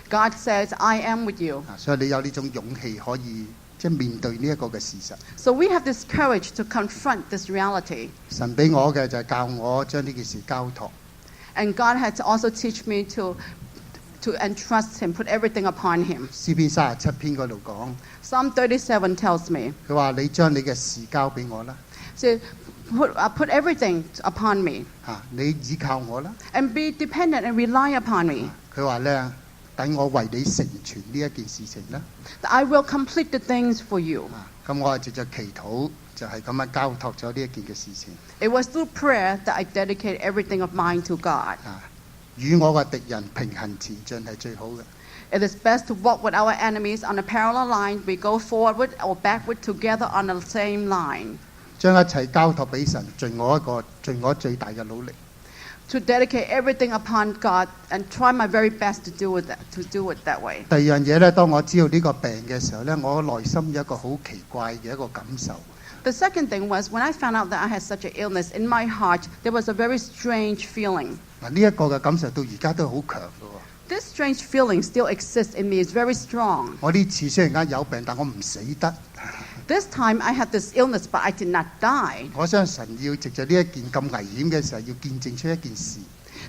God says, I am with you. 所以你有呢種勇氣可以即係面對呢一個嘅事實。 So we have this courage to confront this reality. 神俾我嘅就係教我將呢件事交託。 And God had to also teach me to entrust Him, put everything upon Him. 詩篇37篇嗰度講， Psalm 37 tells me, 佢話你將你嘅事交俾我啦， so put everything upon me 你倚靠我啦。 and be dependent and rely upon me. 佢話咧，等我為你成全呢一件事情啦。 That I will complete the things for you. 咁我係藉着祈禱，就係咁樣交託咗呢一件嘅事情。 It was through prayer that I dedicated everything of mine to God. 與我嘅敵人平衡前進係最好嘅。 It is best to walk with our enemies on a parallel line. We go forward or backward together on the same line. 將一切交託俾神，盡我最大嘅努力。 To dedicate everything upon God and try my very best to do it that way. 第二樣嘢咧，當我知道呢個病嘅時候咧，我內心有一個好奇怪嘅一個感受。 The second thing was when I found out that I had such an illness in my heart, there was a very strange feeling. 呢一個嘅感受到而家都好強嘅喎。 This strange feeling still exists in me. It's very strong. 我呢次雖然間有病，但我唔死得。 This time I had this illness, but I did not die. 我相信神要藉着呢一件咁危險嘅時候，要見證出一件事。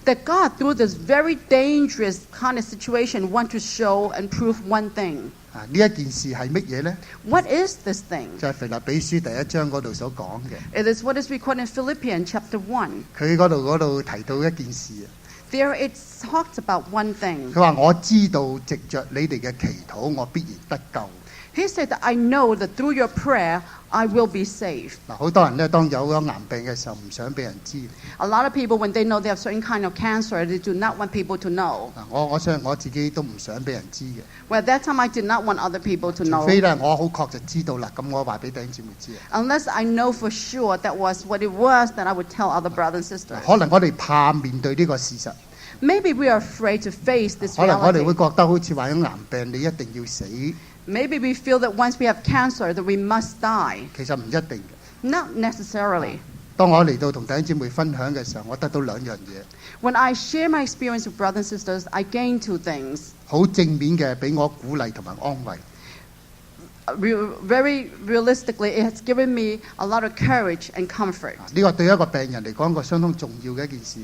That God, through this very dangerous kind of situation, want to show and prove one thing. 呢一件事係乜嘢呢？ What is this thing? 就係腓立比書第1章嗰度所講嘅。 It is what is recorded in Philippians chapter 1. 佢嗰度提到一件事啊。 There it talks about one thing. 佢話我知道藉着你哋嘅祈禱，我必然得救。 He said that I know that through your prayer, I will be saved. 嗱，好多人咧，當有咗癌病嘅時候，唔想俾人知。 A lot of people, when they know they have certain kind of cancer, they do not want people to know. 嗱，我相信我自己都唔想俾人知嘅。 Well, at that time, I did not want other people to 除 know. 非咧，我好確實知道啦，咁我話俾弟兄姊妹知啊。 Unless I know for sure that was what it was, that I would tell other brothers and sisters. 可能我哋怕面對呢個事實， Maybe we are afraid to face this 可能我哋會 reality. 覺得好似患咗癌病，你一定要死。 Maybe we feel that once we have cancer, that we must die. 其實唔一定嘅。 Not necessarily. 當我嚟到同弟兄姊妹分享嘅時候，我得到兩樣嘢， When I share my experience with brothers and sisters, I gain two things. 好正面嘅，俾我鼓勵同埋安慰。 Very realistically, it has given me a lot of courage and comfort. 呢個對一個病人嚟講，一個相當重要嘅一件事。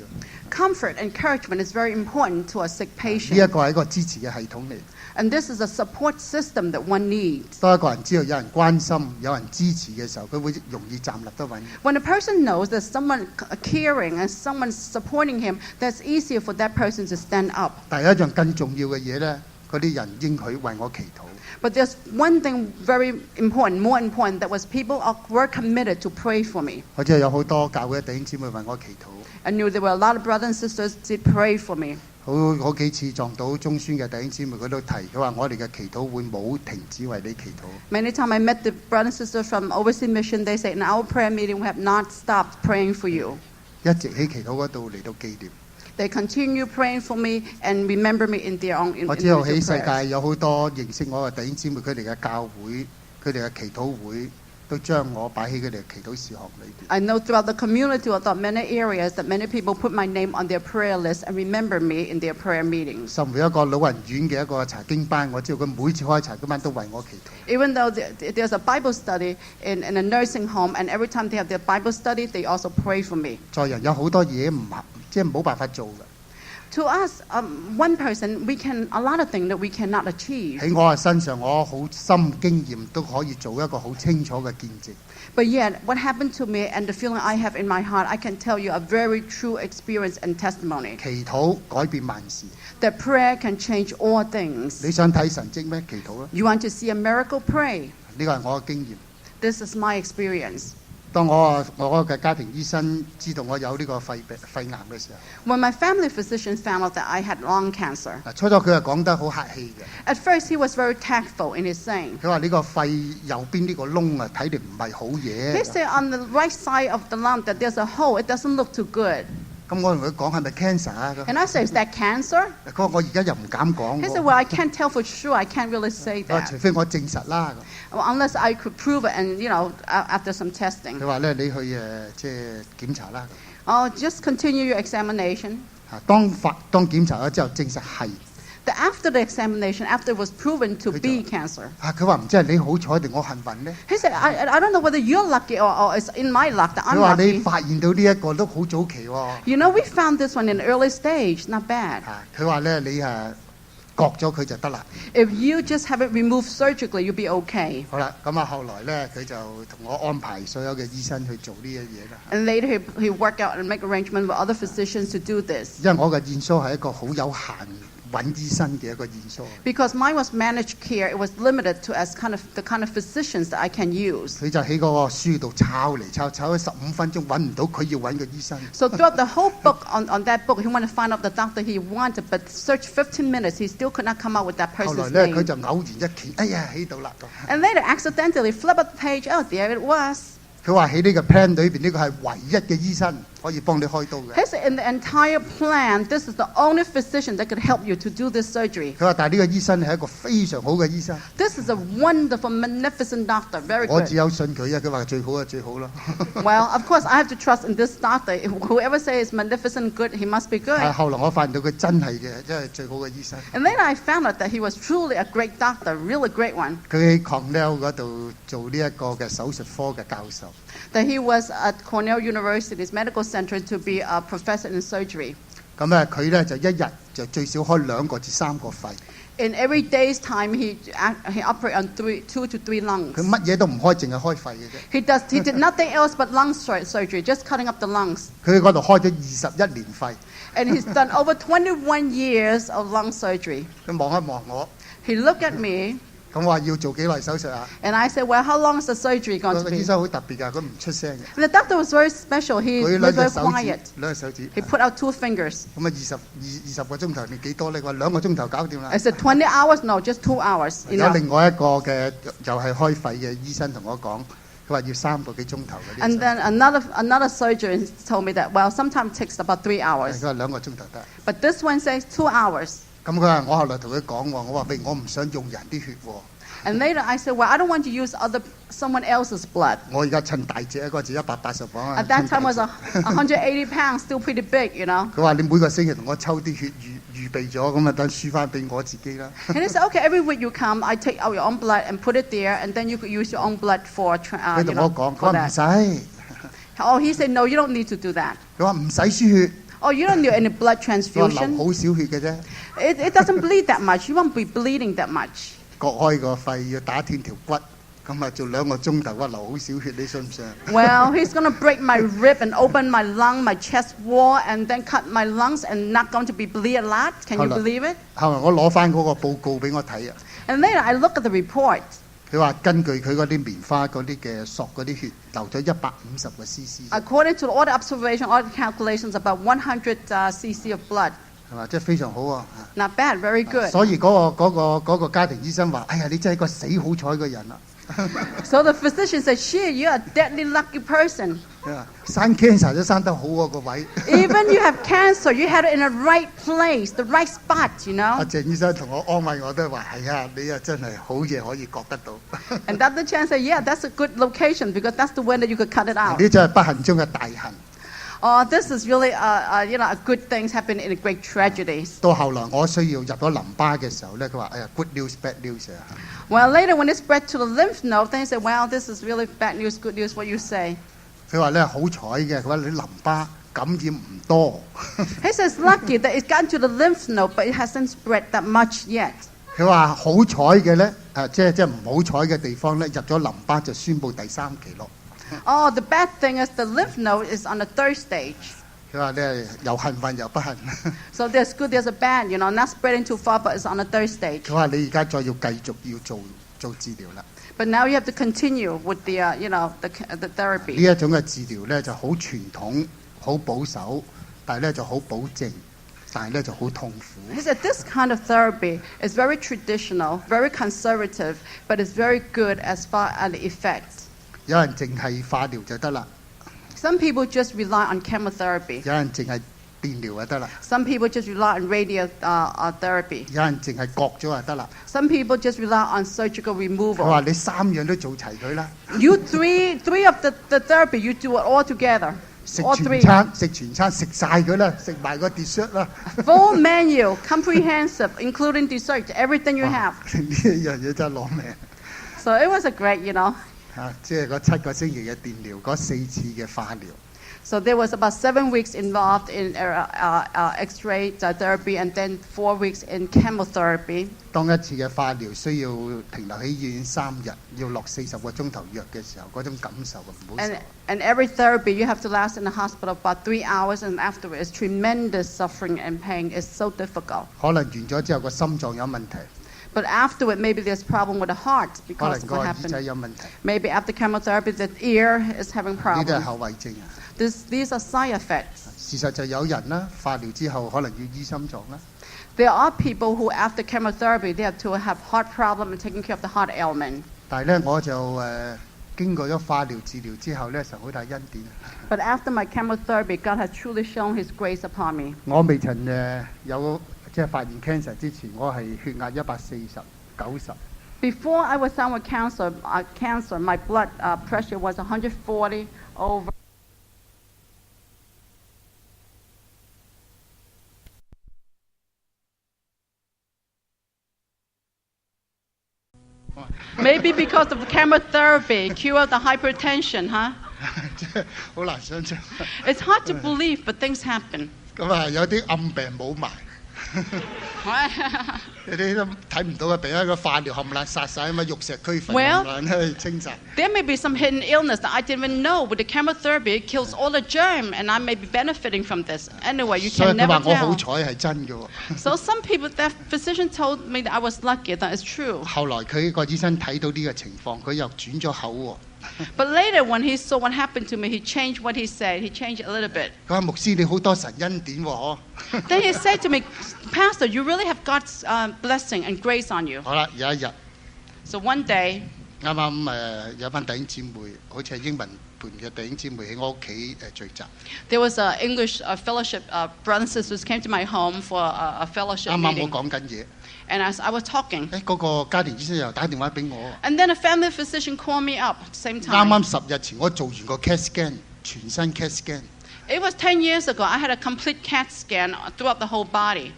Comfort and encouragement is very important to a sick 呢一 patient. 個係一個支持嘅系統嚟。 And this is a support system that one needs. 當一個人知道有人關心、有人支持嘅時候，佢會容易站立得穩。 When a person knows there's someone caring and someone supporting him, that's easier for that person to stand up. 但係一樣更重要嘅嘢咧，嗰啲人應許為我祈禱。 But there's one thing very important, more important, that was people were committed to pray for me. 或者有好多教會嘅弟兄姊妹為我祈禱。 I knew there were a lot of brothers and sisters did pray for me. 好幾次撞到中宣嘅弟兄姊妹，佢都提，佢話我哋嘅祈禱會冇停止為你祈禱。 Many times I met the brothers and sisters from overseas mission. They say in our prayer meeting we have not stopped praying for you. 一直喺祈禱嗰度嚟到紀念。 They continue praying for me and remember me in their own 我知道喺 individual 世 prayers. 界有好多認識我嘅弟兄姊妹，佢哋嘅教會、佢哋嘅祈禱會，都將我擺喺佢哋嘅祈禱事項裏邊。 I know throughout the community, throughout many areas, that many people put my name on their prayer list and remember me in their prayer meetings. 甚至一個老人院嘅一個查經班，我知道佢每次開查經班都為我祈禱。 Even though there's a Bible study in a nursing home, and every time they have their Bible study, they also pray for me. 在人有好多嘢即係冇辦法做嘅。 To us, one person, a lot of things that we cannot achieve. 喺我嘅身上，我好深經驗都可以做一個好清楚嘅見證。 But yet, what happened to me and the feeling I have in my heart, I can tell you a very true experience and testimony. 祈禱改變萬事。 That prayer can change all things. 你想睇神蹟咩？祈禱啦。 You want to see a miracle? Pray. 呢個係我嘅經驗。 This is my experience. 當我嘅家庭醫生知道我有呢個肺癌嘅時候， When my family physician found out that I had lung cancer, 初初佢係講得好客氣嘅。 at first he was very tactful in his saying. 佢話呢個肺右邊呢個窿啊，睇嚟唔係好 He 嘢。 said on the right side of the lung that there's a hole. It doesn't look too good. 咁我同佢講係咪 cancer 啊？ And I said, is that cancer? 佢話我而家又唔敢講 He said, 喎。 well, I can't tell for sure. I can't really say 佢話 that. 除非我證實啦。 Well, unless I could prove it and, after some testing. 佢話咧，你去即係檢查啦。 Oh, just continue your examination. 當檢查咗之後證實係。 That after the examination, after it was proven to be cancer. 佢話唔知係你好彩定我幸運咧。 He said, I don't know whether you're lucky or it's in my luck that I'm 佢話你 lucky. 發現到呢一個都好早期喎。 You know, we found this one in the early stage, not bad. 佢話咧，你割咗佢就得啦。 If you just have it removed surgically, you'll be okay. 好啦，咁後來咧，佢就同我安排所有嘅醫生去做呢樣嘢啦。 And later he worked out and make arrangements with other physicians to do this. 因為我嘅驗疏係一個好有限揾醫生嘅一個驗疏。 Because mine was managed care, it was limited to the kind of physicians that I can use. 佢就喺嗰個書度抄嚟抄咗15分鐘，揾唔到佢要揾嘅醫生。 So throughout the whole book, on that book, he wanted to find out the doctor he wanted, but searched 15 minutes, he still could not come up with that 後來 person's 咧，佢 name. 就偶然一揭，哎呀，喺度啦咁。 And later, accidentally, flip up the page, oh, there it was. 佢話喺呢個 plan 裏邊，呢個係唯一嘅醫生可以幫你開刀嘅。 He said, in the entire plan, this is the only physician that could help you to do this surgery. 佢話但係呢個醫生係一個非常好嘅醫生。 This is a wonderful, magnificent doctor, very 我只 good. 有信佢啊！佢話最好就最好咯。 Well, of course, I have to trust in this doctor. Whoever says it's magnificent good, he must be 但係 good. 後來我發現到佢真係嘅，真係最好嘅醫生。 And then I found out that he was truly a great doctor, really great one. 佢喺 Cornell 嗰度做呢一個嘅手術科嘅教授。 That he was at Cornell University's medical center to be a professor in surgery. 咁咧佢咧就一日就最少開2個至3個肺。 In every day's time, he operated on 2 to 3 lungs. 佢乜嘢都唔開，淨係開肺嘅啫。He did nothing else but lung surgery, just cutting up the lungs. 佢喺嗰度開咗21年肺。 And he's done over 21 years of lung surgery. 佢望一望我， He looked at me, 咁話要做幾耐手術啊？ and I said, well, how long is the surgery 個 going to 醫 be? 生好特別㗎，佢唔出聲嘅。 And the doctor was very special. He 佢 was 兩 very 隻手指 quiet.，兩隻手指。 He put out 2 fingers. 咁啊20個鐘頭，你幾多咧？佢話2個鐘頭搞掂啦 I。said, 20 hours? No, just 2 hours. 有 Enough. 另外一個嘅又係開肺嘅醫生同我講，佢話要3個幾鐘頭嘅 And 呢 then another surgeon told me that, well, sometimes it takes about 3 hours. 佢話2個鐘頭得。 But this one says 2 hours. 咁佢話我後來同佢講喎，我話喂，我唔想用人啲血喎， And later I said, well, I don't want to use someone else's blood. 我而家趁大隻，嗰陣180磅啊。 At that 趁 time 大 was 隻 180 pounds, still pretty big, you know. 佢話你每個星期同我抽啲血預備咗，咁啊等輸翻俾我自己啦。 And he said, okay, every week you come, I take out your own blood and put it there, and then you could use your own blood for, 佢同我講，佢 for 話唔 that. 使， Oh, he said, no, you don't need to do that. 佢話唔使輸血， Oh, you don't need any blood 佢話流 transfusion. 好少血嘅啫， It doesn't bleed that much. You won't be bleeding that much. 割開個肺要打斷條骨，咁啊做2個鐘頭，哇流好少血，你信唔信？ Well, he's going to break my rib and open my lung, my chest wall, and then cut my lungs and not going to be bleed a lot. Can you Hold on. believe it? 後來我攞翻嗰個報告俾我睇啊， And later I look at the report. 佢話根據佢嗰啲棉花嗰啲嘅索嗰啲血流咗150個 cc， According to all the observation, all the calculations, about 100 cc of blood. 係嘛？即係非常好啊！ Not bad, very good. 所以嗰個家庭醫生話：哎呀，你真係個死好彩嘅人啦！ So the physician said, "Shit, you're a deadly lucky person. 生 cancer 都生得好喎個位。 Even you have cancer, you had it in the right place, the right spot, you 阿 know." 鄭醫生同我安慰我都話：係啊，你啊真係好嘢可以覺得到。 And Dr. Chan said, "Yeah, that's a good location because that's the way that you could cut it out." 呢真係不幸中嘅大幸。 Oh, this is really, a good things happen in great tragedies. 到後來我需要入咗淋巴嘅時候咧，佢話：哎呀 ，good news bad news 啊！ Well, later when it spread to the lymph node, then he said, "Well, this is really bad news, good news, what you say." 佢話咧好彩嘅，佢話你淋巴感染唔多。 He says, "Lucky that it got to the lymph node, but it hasn't spread that much yet." 佢話好彩嘅咧，即係唔好彩嘅地方咧，入咗淋巴就宣布第三期咯。 Oh, the bad thing is the lymph node is on the third stage. 佢話咧又幸運又不幸。 So there's good, there's a bad, not spreading too far, but it's on the third stage. 佢話你而家再要繼續要做治療啦。 But now you have to continue with the therapy. 呢一種嘅治療咧就好傳統、好保守，但係咧就好保證，但係咧就好痛苦。 He said this kind of therapy is very traditional, very conservative, but it's very good as far as the effects. 有人淨係化療就得啦， Some people just rely on chemotherapy. 有人淨係電療就得啦， Some people just rely on radiotherapy. 有人淨係割咗就得啦。 Some people just rely on surgical 佢話 removal. 你三樣都做齊佢啦， You three of the therapy, you do it all together. 食 All 全 three. 餐食全餐食晒佢啦，食埋個 dessert 啦。 Full menu, comprehensive, including dessert, everything you have. 呢一樣嘢真係攞命 So it was a great, 即係嗰7個星期嘅電療，嗰4次嘅化療。 So there was about 7 weeks involved in X-ray therapy and then 4 weeks in chemotherapy. 當一次嘅化療需要停留喺醫院3日，要落40個鐘頭藥嘅時候，嗰種感受唔好受。 And every therapy you have to last in the hospital about 3 hours, and afterwards tremendous suffering and pain. It's so difficult. 可能完咗之後個心臟有問題， But afterward, maybe there's problem with the heart 可能 because 個 what 耳仔 happened. 有問題， Maybe after chemotherapy, the ear is having 呢啲係 problems. 後遺症啊。 These are side effects. 事實就有人啦，化療之後可能要醫心臟啦， There are people who, after chemotherapy, they have to have heart problem and taking care of the heart ailment. 但係咧我就經過咗化療治療之後咧，神好大恩典。 But after my chemotherapy, God has truly shown His grace upon me. 我未曾有即係發現 cancer 之前，我係血壓140/90。 Before I was found with cancer, my blood pressure was 140 over. Maybe because of chemotherapy, cure the hypertension, huh? 即係好難想像。 It's hard to believe, but things happen. 咁啊，有啲暗病冇埋，有啲都睇唔到嘅病，一個化療冚唪唥殺晒啊嘛，玉石俱焚 Well- 冚唪唥去清晒。 There may be some hidden illness that I didn't even know. With the chemotherapy, it kills all the germ, and I may be benefiting from this. Anyway, you 所以 can 佢 never 話我好 tell. 彩係真嘅喎。 So some people, that physician told me that I was lucky. That is true. 後來佢個醫生睇到呢個情況，佢又轉咗口喎。 But later, when he saw what happened to me, he changed what he said. He changed it a little bit. 佢話牧師你好多神恩典喎，嗬。 Then he said to me, Pastor, you really have God's blessing and grace on you. 好啦，有一日 So one day, 啱啱有班弟兄姊妹，好似係英文盤嘅弟兄姊妹喺我屋企聚集。 there was an English fellowship. Brothers and sisters came to my home for a fellowship 啱啱我 meeting. 講緊嘢， And as I was talking, 嗰個家庭醫生又打電話俾我。 and then a family physician called me up at the same 啱 time. 啱10日前我做完個 CAT scan，全身 CAT scan。 It was 10 years ago. I had a complete CAT scan throughout the whole body.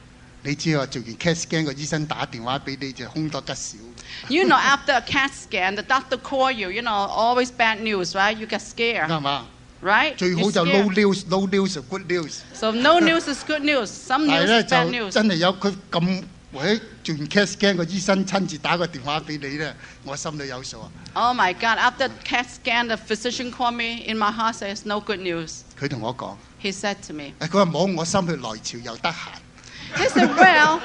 你知啊，做完 CAT scan 個醫生打電話俾你就凶多吉少。 You know, after a CAT scan, the doctor call you. Always bad news, right? You get scared, 啱嘛？ right? 最好 You're 就 scared. no news，no news 就 good news。 So no news is good news. Some 但係 news 咧 is bad 就 news. 真係有佢咁，喂，做完 CAT scan 個醫生親自打個電話俾你咧，我心裏有數啊。 Oh my God! After CAT scan, the physician called me in my heart. Says no good news. 佢同我講， He said to me, 佢話摸我心血來潮又得閒。He said, well,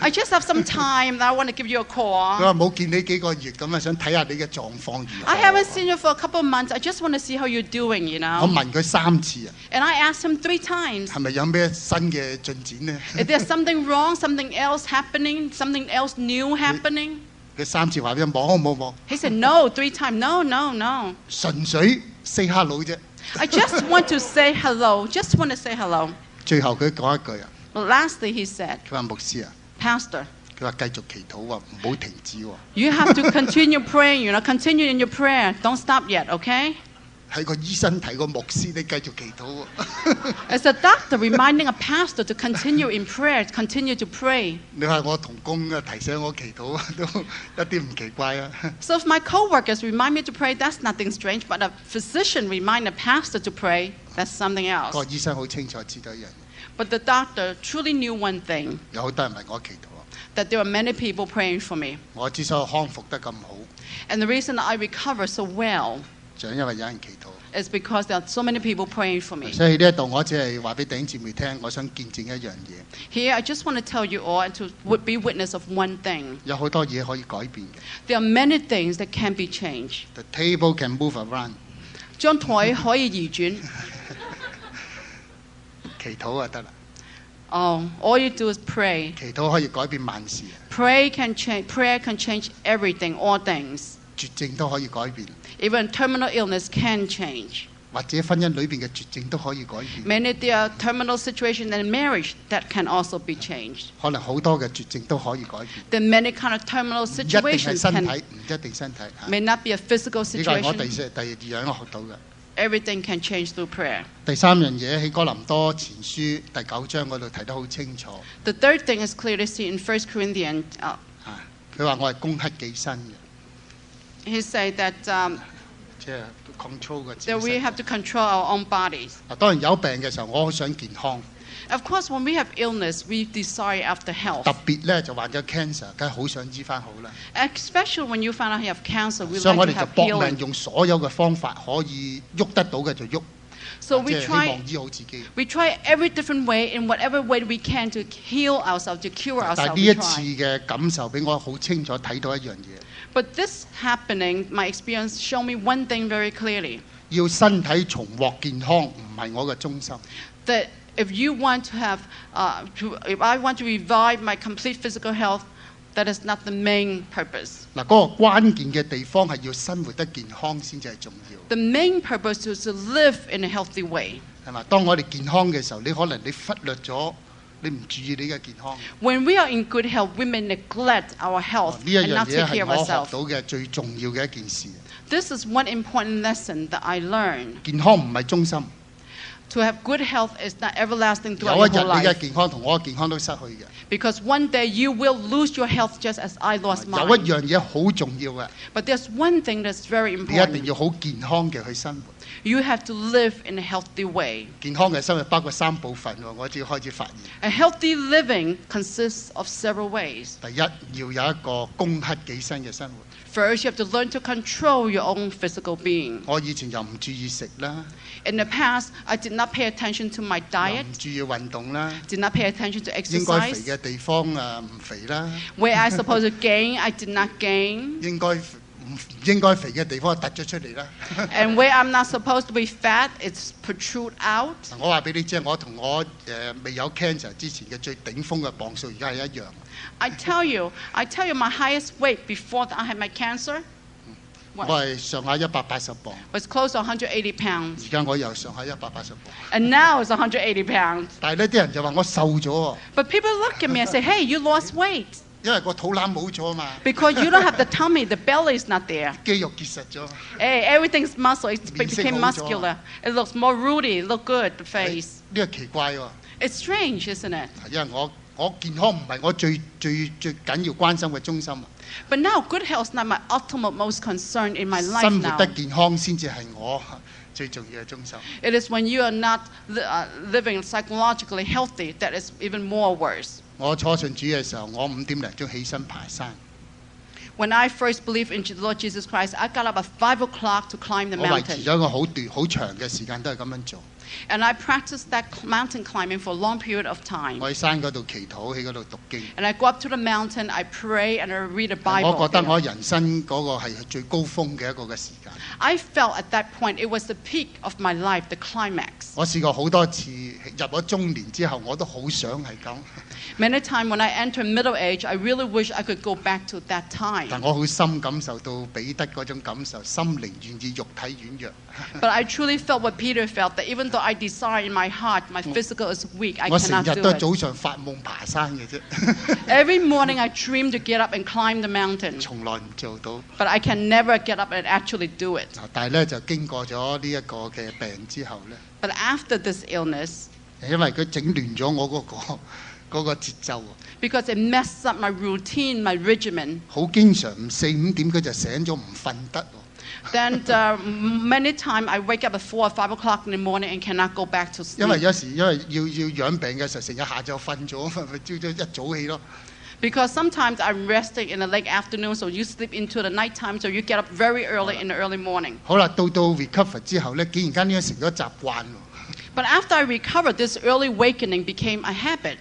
I just have some time that I want to give you a 佢 call. 話冇見你幾個月咁啊，想睇下你嘅狀況如 I 何。 haven't seen you for a couple of months. I just want to see how you're doing, you 我 know. 問佢3次啊， And I asked him 3 times, 係咪有咩新嘅進展呢？ is there something wrong, something else happening, something else new happening? 佢3次話俾我冇， He said, no, 3 times. No, no, no. 純粹 say hello 啫。 I just want to say hello. Just want to say hello. 最後佢講一句啊， But lastly, he said, 佢話牧師啊， Pastor, 佢話繼續祈禱喎，唔好停止喎。 you have to continue praying, you know, continue in your prayer. Don't stop yet, okay? 係個醫生提個牧師，你繼續祈禱喎。 As a doctor reminding a pastor to continue in prayer, continue to pray. 你話我同工啊提醒我祈禱都一啲唔奇怪啊。 So if my co-workers remind me to pray, that's nothing strange. But a physician remind a pastor to pray, that's something 個 else. 醫生好清楚知道一樣嘢， But the doctor truly knew one thing, 有好多人為我祈禱啊。 that there were many people praying for me. 我之所以康復得咁好， And the reason I recover so well 就係因為有人祈禱。 is because there are so many people praying for me. 所以呢一度我只係話俾弟兄姊妹聽，我想見證一樣嘢， Here, I just want to tell you all and to be witness of one thing. 有好多嘢可以改變嘅。 There are many things that can be changed. The table can move around， 張台可以移轉。祈禱就得啦。 Oh, all you do is pray. 祈禱可以改變萬事， Prayer can change everything, all things. 絕症都可以改變， Even terminal illness can change. 或者婚姻裏邊嘅絕症都可以改變。 Many there are terminal situations in marriage that can also be changed. 可能好多嘅絕症都可以改變， There are many kind of terminal 唔一定係 situations 身體， can 唔一定身體。 may not be a physical 呢個係我 situation. 第二樣我學到嘅。 Everything can change through prayer. 第三樣嘢喺哥林多前書第9章嗰度提得好清楚， The third thing is clearly seen in 1 Corinthians. 佢話我係攻克己身嘅， He said that 即係 control 個自 that we 身。 have to control our own bodies. 當然有病嘅時候，我好想健康， Of course, when we have illness, we desire after health. 特別咧就患咗 cancer，梗係好想醫翻好啦。 Especially when you find out you have cancer, we 所以我 like 哋 to 就 have 搏命 healing. 用所有嘅方法可以喐得到嘅就喐， So 即 we 係希望 try 醫好自己。 every different way, in whatever way we can, to heal ourselves, to cure 但係 ourselves. 呢 We 一次 try. 嘅感受俾我好清楚睇到一樣嘢， But this happening, my experience showed me one thing very clearly. 要身體重獲健康唔係我嘅中心。 That if you want to have, if I want to revive my complete physical health, that is not the main purpose. 嗱，嗰個關鍵嘅地方係要生活得健康先至係重要， The main purpose is to live in a healthy way. 係嘛？當我哋健康嘅時候，你可能你忽略咗，你唔注意你嘅健康。 When we are in good health, we may neglect our health 呢一 and 樣 not 嘢 take care 係 of 我學 ourselves. 到嘅最重要嘅一件事。 This is one important lesson that I learned. 健康唔係中心， To have good health is not everlasting 有 throughout 一 your 日 whole 你嘅 life. 健康同我嘅健康都失去嘅。 Because one day you will lose your health just as I lost 有一 mine. 樣嘢好重要嘅， But there's one thing that's very 你一定 important. 要好健康嘅去生活。 You have to live in a healthy way. 健康嘅生活包括3部分喎，我只要開始發現。 A healthy living consists of several ways. 第一，要有一個攻克己身嘅生活。 First, you have to learn to control your own physical being. 我以前又唔注意食啦， In the past, I did not pay attention to my 又 diet, 唔注意運動啦， did not pay attention to 應該肥 exercise. 嘅地方唔肥啦， Where I supposed to gain, I did not gain. 應該唔應該肥嘅地方突咗出嚟啦。 And where I'm not supposed to be fat, it's protrude out. 我話俾你知，我同我未有 cancer 之前嘅最頂峰嘅磅數而家係一樣。 I tell you, my highest weight before I had my cancer 我係上下180磅， was close to 180 pounds. 而家我又上下180磅。 And now it's 180 pounds. 但係呢啲人就話我瘦咗喎， But people look at me and say, hey, you lost weight. 因為個肚腩冇咗嘛， Because you don't have the tummy, the belly is not there. 肌肉結實咗。 Hey, everything's muscle. It 面色 became 好咗。 muscular. It looks more ruddy, look good, the face. 呢個奇怪喎， It's strange, isn't it? 因為我健康唔係我最緊要關心嘅中心啊。 But now, good health is not my ultimate most concern in my life 生活 now. 得健康先至係我最重要嘅中心。 It is when you are not living psychologically healthy that is even more worse. 我初信主嘅時候，我5點零鐘起身爬山。 When I first believed in the Lord Jesus Christ, I got up at 5 o'clock to climb the 我維持 mountain. 咗一個好長嘅時間都係咁樣做。And I practiced that mountain climbing for a long period of time. 我喺山嗰度祈禱，喺嗰度讀經。 And I go up to the mountain, I pray, and I read a 我 Bible. 覺得 there. 我人生嗰個係最高峰嘅一個嘅時間。 I felt at that point it was the peak of my life, the climax. 我試過好多次入咗中年之後，我都好想係咁， Many times when I enter middle age, I really wish I could go back to that 但 time. 我好深感受到彼得嗰種感受，心靈願意，肉體軟弱。 But I truly felt what Peter felt, that even though I desire in my heart, my physical is weak, I 我成 cannot 日 do 都 it. 早上發夢爬山嘅啫， Every morning I dream to get up and climb the mountain, 從來唔做到。 but I can never get up and actually do it. 但係咧就經過咗呢一個嘅病之後咧， But after this illness, 因為佢整亂咗我嗰個節奏， because it messed up my routine, my regimen, 好經常唔4、5點佢就醒咗唔瞓得喎。 then many times I wake up at 4 or 5 o'clock in the morning and cannot go back to 因為 sleep. 有時因為要養病嘅時候，成日下晝瞓咗，咪朝早一早起咯。 Because sometimes I'm resting in the late afternoon, so you sleep into the nighttime, so you get up very early in the early morning. 好啦，到 recover 之後咧，竟然間呢成咗習慣喎。 But after I recovered, this early awakening became a habit.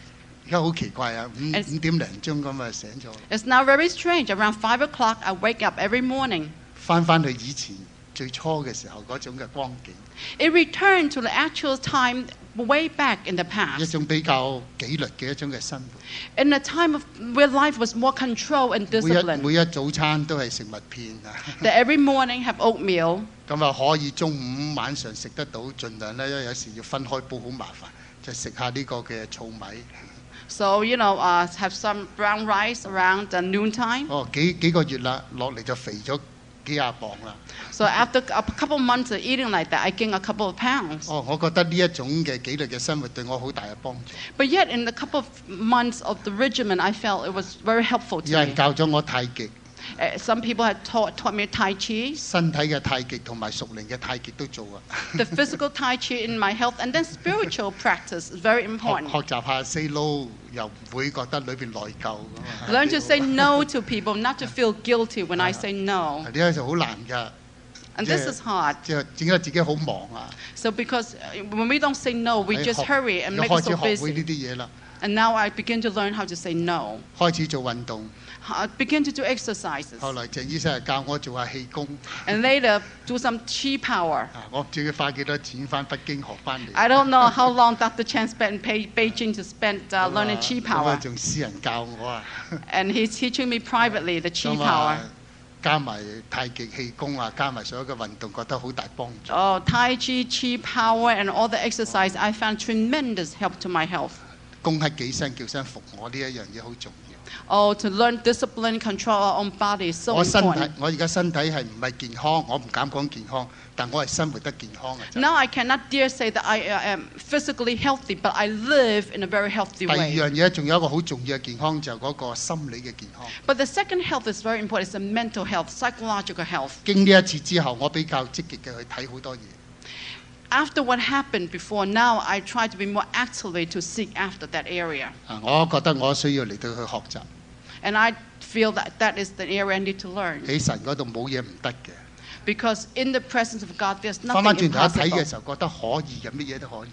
而家好奇怪啊，五 It's- 5點零鐘咁啊醒咗， It's now very strange. Around 5 o'clock, I wake up every morning. 翻去以前最初嘅時候嗰種嘅光景， It returned to the actual time way back in the 一 past, 種比較紀律嘅一種嘅生活。 in a time of where life was more control and 每 discipline. 一早餐都係食麥片啊， That every morning have oatmeal, 咁啊可以中午晚上食得到，盡量咧，因為有時要分開煲好麻煩，就食下呢個嘅糙米。 so have some brown rice around noontime. 哦，幾個月啦，落嚟就肥咗幾廿磅啦。 So after a couple months of eating like that, I gained a couple of pounds. 哦，我覺得呢一種嘅紀律嘅生活對我好大嘅幫助。 But yet, in a couple of months of the regimen, I felt it was very helpful 有 to 人 me. 教咗我太極， Some people had taught me Tai Chi, 身體嘅太極同埋屬靈嘅太極都做啊。 the physical Tai Chi in my health, and then spiritual practice is very 學 important. 習下 say no，又唔會覺得裏邊內疚咁啊。 Learn to say no to people, not to feel guilty when I say no. 呢個就好難㗎， And this is hard. 即係整得自己好忙啊。 So because when we don't say no, we just hurry and 又 make 開 it 始 so 學會呢 busy. 啲嘢啦， And now I begin to learn how to say no. 開始做運動。 I begin to do exercises. 後來鄭醫生係教我做下氣功， And later, do some chi power. 我唔知佢花幾多錢翻北京學翻嚟。 I don't know how long Dr. Chen spent in Beijing to spend learning chi 咁啊 power. 仲私人教我啊。 And he's teaching me privately the chi 咁 power. 啊加埋太極氣功啊，加埋所有嘅運動，覺得好大幫助。 Oh, Tai Chi, chi power, and all the exercise, I found tremendous help to my health. 功克己身，叫身服我，呢一樣嘢好重要。 Oh, to learn discipline, control our own body is so 我身體 important. 我而家身體係唔係健康？我唔敢講健康，但我係生活得健康嘅。 Now I cannot dare say that I am physically healthy, but I live in a very healthy 第二 way. 樣嘢仲有一個好重要嘅健康，就係嗰個心理嘅健康。 But the second health is very important. It's the mental health, psychological health. 經呢一次之後，我比較積極嘅去睇好多嘢。 After what happened before, now I try to be more actively to seek after that area. 我覺得我需要嚟到去學習。 And I feel that that is the area I need to learn. 喺神嗰度冇嘢唔得嘅。 Because in the presence of God, there's 翻返 nothing 轉頭一睇 impossible. 嘅時候，覺得可以嘅，乜嘢都可以。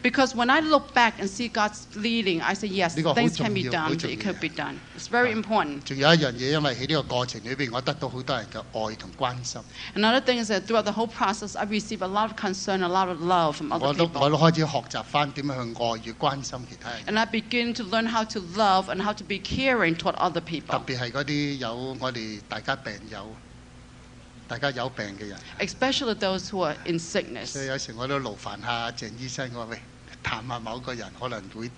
Because when I look back and see God's leading, I say, yes, 呢個好 things can be 重要，好 done, 重 it 要。 could be done. It's very important. 仲有一樣嘢，因為喺呢個過程裏邊，我得到好多人嘅愛同關心。 Another thing is that throughout the whole process, I receive a lot of concern, a lot of love from 我 other 都 people. 開始學習翻點樣去愛與關心其他人， And I begin to learn how to love and how to be caring toward other 特 people, 別係嗰啲有我哋大家病有病嘅人。 especially those who are in 所以 sickness. 有時我都勞煩下鄭醫生，我話喂，談下某個人可能會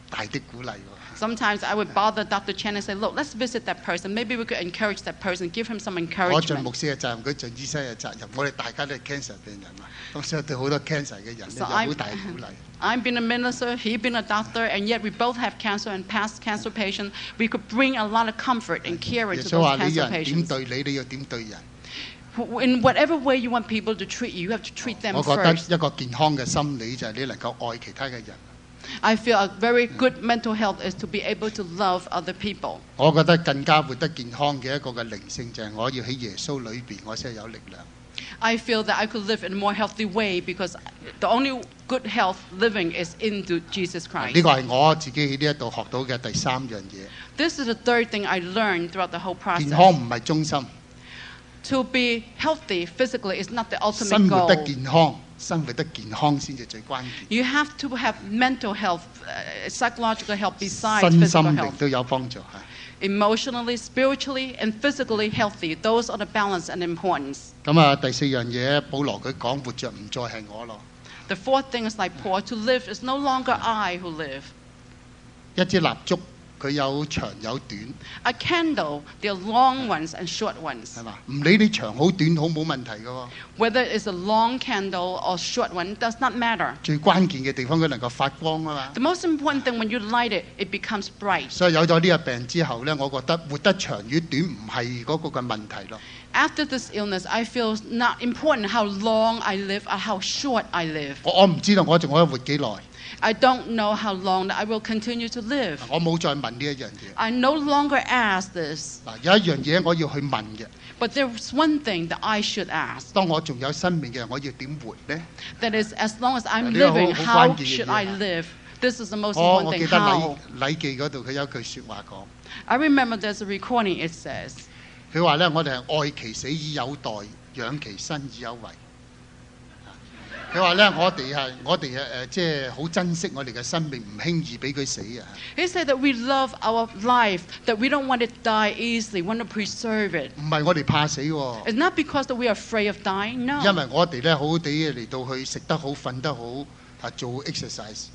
大啲鼓勵喎。 Sometimes I would bother Dr. Chen and say, look, let's visit that person. Maybe we could encourage that person, give him some 我盡牧 encouragement. 師嘅責任，佢盡醫生嘅責任，我哋大家都係 cancer 病人嘛，咁所以對好多 cancer 嘅人咧 So 有好大鼓勵。 I'm being a minister, he being a doctor, and yet we both have cancer and past cancer patients. We could bring a lot of comfort and care 耶 to 穌 those 話：你 cancer 人點 patients. 對你，你要點對人。 In whatever way you want people to treat you, you have to treat them 我覺得 first. 一個健康嘅心理就係你能夠愛其他嘅人。 I feel a very good mental health is to be able to love other people. 我覺得更加活得健康嘅一個嘅靈性就係我要喺耶穌裏邊，我先係有力量。 I feel that I could live in a more healthy way because the only good health living is in Jesus 呢 Christ. 個係我自己喺呢一度學到嘅第三樣嘢。 This is the third thing I learned throughout the whole 健 process. 康唔係中心， To be healthy physically is not the 生 ultimate 活得 goal. 健康，生活得健康先至最關鍵。 You have to have mental health, psychological health besides 身心 physical 靈 health. 都有幫助嚇。 Emotionally, spiritually, and physically healthy. Those are the balance and importance. 咁啊，第四樣嘢，保羅佢講活着唔再係我咯。 The fourth thing is like Paul, to live is no longer I who live. 一支蠟燭佢有長有短， A candle, there are long ones and short ones. 係嘛？唔理你長好短好冇問題嘅喎。 Whether it's a long candle or short one, does not matter. 最關鍵嘅地方佢能夠發光啊嘛。 The most important thing when you light it, it becomes bright. 所以有咗呢個病之後呢，我覺得活得長與短唔係嗰個嘅問題咯。 After this illness, I feel it's not important how long I live or how short I live. 我唔知道我仲可以活幾耐， I don't know how long that I will continue to live. 我冇再問呢一樣嘢。 I no longer ask this. 嗱，有一樣嘢我要去問嘅， But there's one thing that I should ask. 當我仲有生命嘅，我要點活呢？ That is, as long as I'm 呢個好 living, 關 how 鍵嘅 should 嘢 I 啊。 live? This is the most 我 important 記 thing. 得 How? 禮記嗰度佢有句説話講， I remember there's a recording, it says, 佢話呢，我哋係愛其死以有待，養其身以有為。佢話呢，我哋即係好珍惜我哋嘅生命，唔輕易俾佢死啊！ he said that we love our life, that we don't want it to die easily, want to preserve it. 唔係我哋怕死喎， It's not because that we are afraid of dying, 因 no. 為我哋呢好好地嚟到去食得好、瞓得好，做 exercise，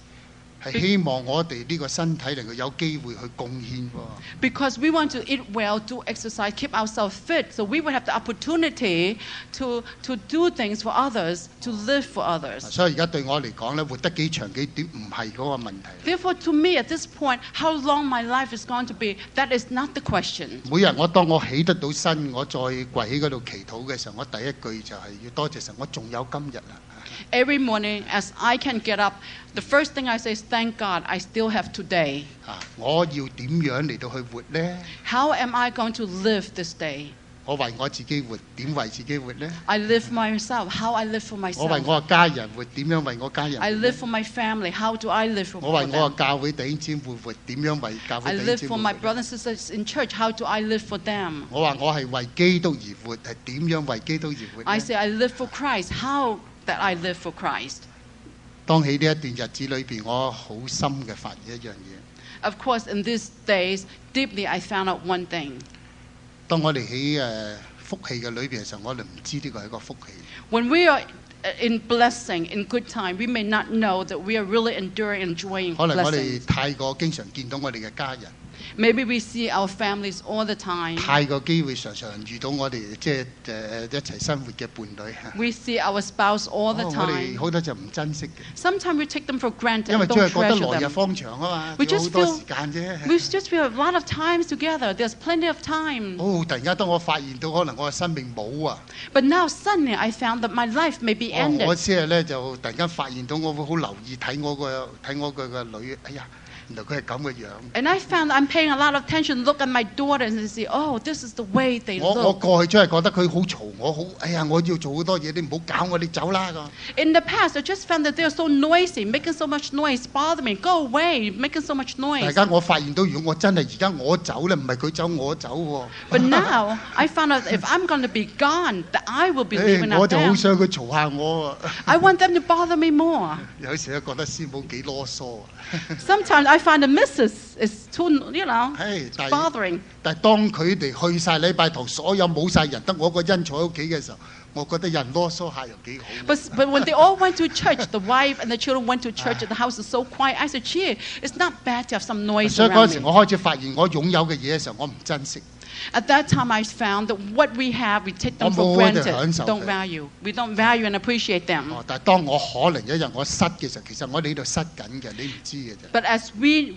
係希望我哋呢個身體能夠有機會去貢獻喎。 Because we want to eat well, do exercise, keep ourselves fit, so we would have the opportunity to do things for others, to live for others. 所以而家對我嚟講呢，活得幾長幾短唔係嗰個問題。 Therefore, to me at this point, how long my life is going to be, that is not the question. 每日當我起得到身，我再跪喺嗰度祈禱嘅時候，我第一句就係要多謝神，我仲有今日啦。 Every morning, as I can get up, the first thing I say is, thank God, I still have today. 我要點樣嚟到去活呢？ How am I going to live this day? 我為我自己活，點為自己活呢？ I live myself. How I live for 我為 myself. 我嘅家人活，點樣為我家人活 I 呢？ live for my family. How do I live for 我為我 them? 嘅教會弟兄姊妹活，點樣為教 I 會弟兄 live 姊 for 妹 my 活？ brothers and sisters in church. How do I live for them? 我話我係為基督而活，係點樣為基督而活 I 呢？ say I live for Christ. How that I live for Christ? 當喺呢一段日子裏邊，我好深嘅發現一樣嘢。 Of course, in these days, deeply I found out one thing. 當我哋喺福氣嘅裏邊嘅時候，我哋唔知呢個係一個福氣。 When we are in blessing, in good time, we may not know that we are really enduring, enjoying 可能我 blessings. 哋太過經常見到我哋嘅家人， Maybe we see our families all the time. 太過機會常常遇到我哋即係一齊生活嘅伴侶。 We see our spouse all the 我哋 time. 好多就唔珍惜嘅， Sometimes we take them for granted 因為 and 只係 don't 覺得 treasure 來日 them. 方長啊嘛， We 仲有 just 好多 feel- 時間啫。 We just feel a lot of times together. There's plenty of time. 突然間當我發現到可能我嘅生命冇啊， But now suddenly I found that my life may be 我 ended. 先係咧就突然間發現到我會好留意睇我個女，哎呀，原來佢係咁嘅樣。 And I found I'm paying a lot of attention, look at my daughters and see, oh, this is the way they 我 look. 過去真係覺得佢好嘈，我好哎呀，我要做好多嘢，你唔好搞我，你走啦咁。 In the past, I just found that they're so noisy, making so much noise, bother me. Go away, making so much 大 noise. 家我發現到，如果我真係而家我走咧，唔係佢走我走喎。 But now I found out if I'm going to be gone, that I will be leaving 我 out 就好 them. 想佢嘈下我啊！ I want them to bother me more. 有時咧覺得師母幾囉嗦啊！ Sometimes I find the missus is too,唉，但係 bothering. 但係當佢哋去晒禮拜堂，所有冇晒人，得我個人坐喺屋企嘅時候，我覺得人囉嗦下又幾好。 But when they all went to church, the wife and the children went to church, and the house is so quiet. I said, gee, it's not bad to have some noise 所以嗰 around 陣時 me. 我開始發現我擁有嘅嘢嘅時候，我唔珍惜。 At that time, I found that what we have, we take them for 我冇喺度 granted. 享受佢。 Don't value. We don't value and appreciate them. 但係當我可能一日我失嘅時候，其實我哋喺度失緊嘅，你唔知嘅啫。 But as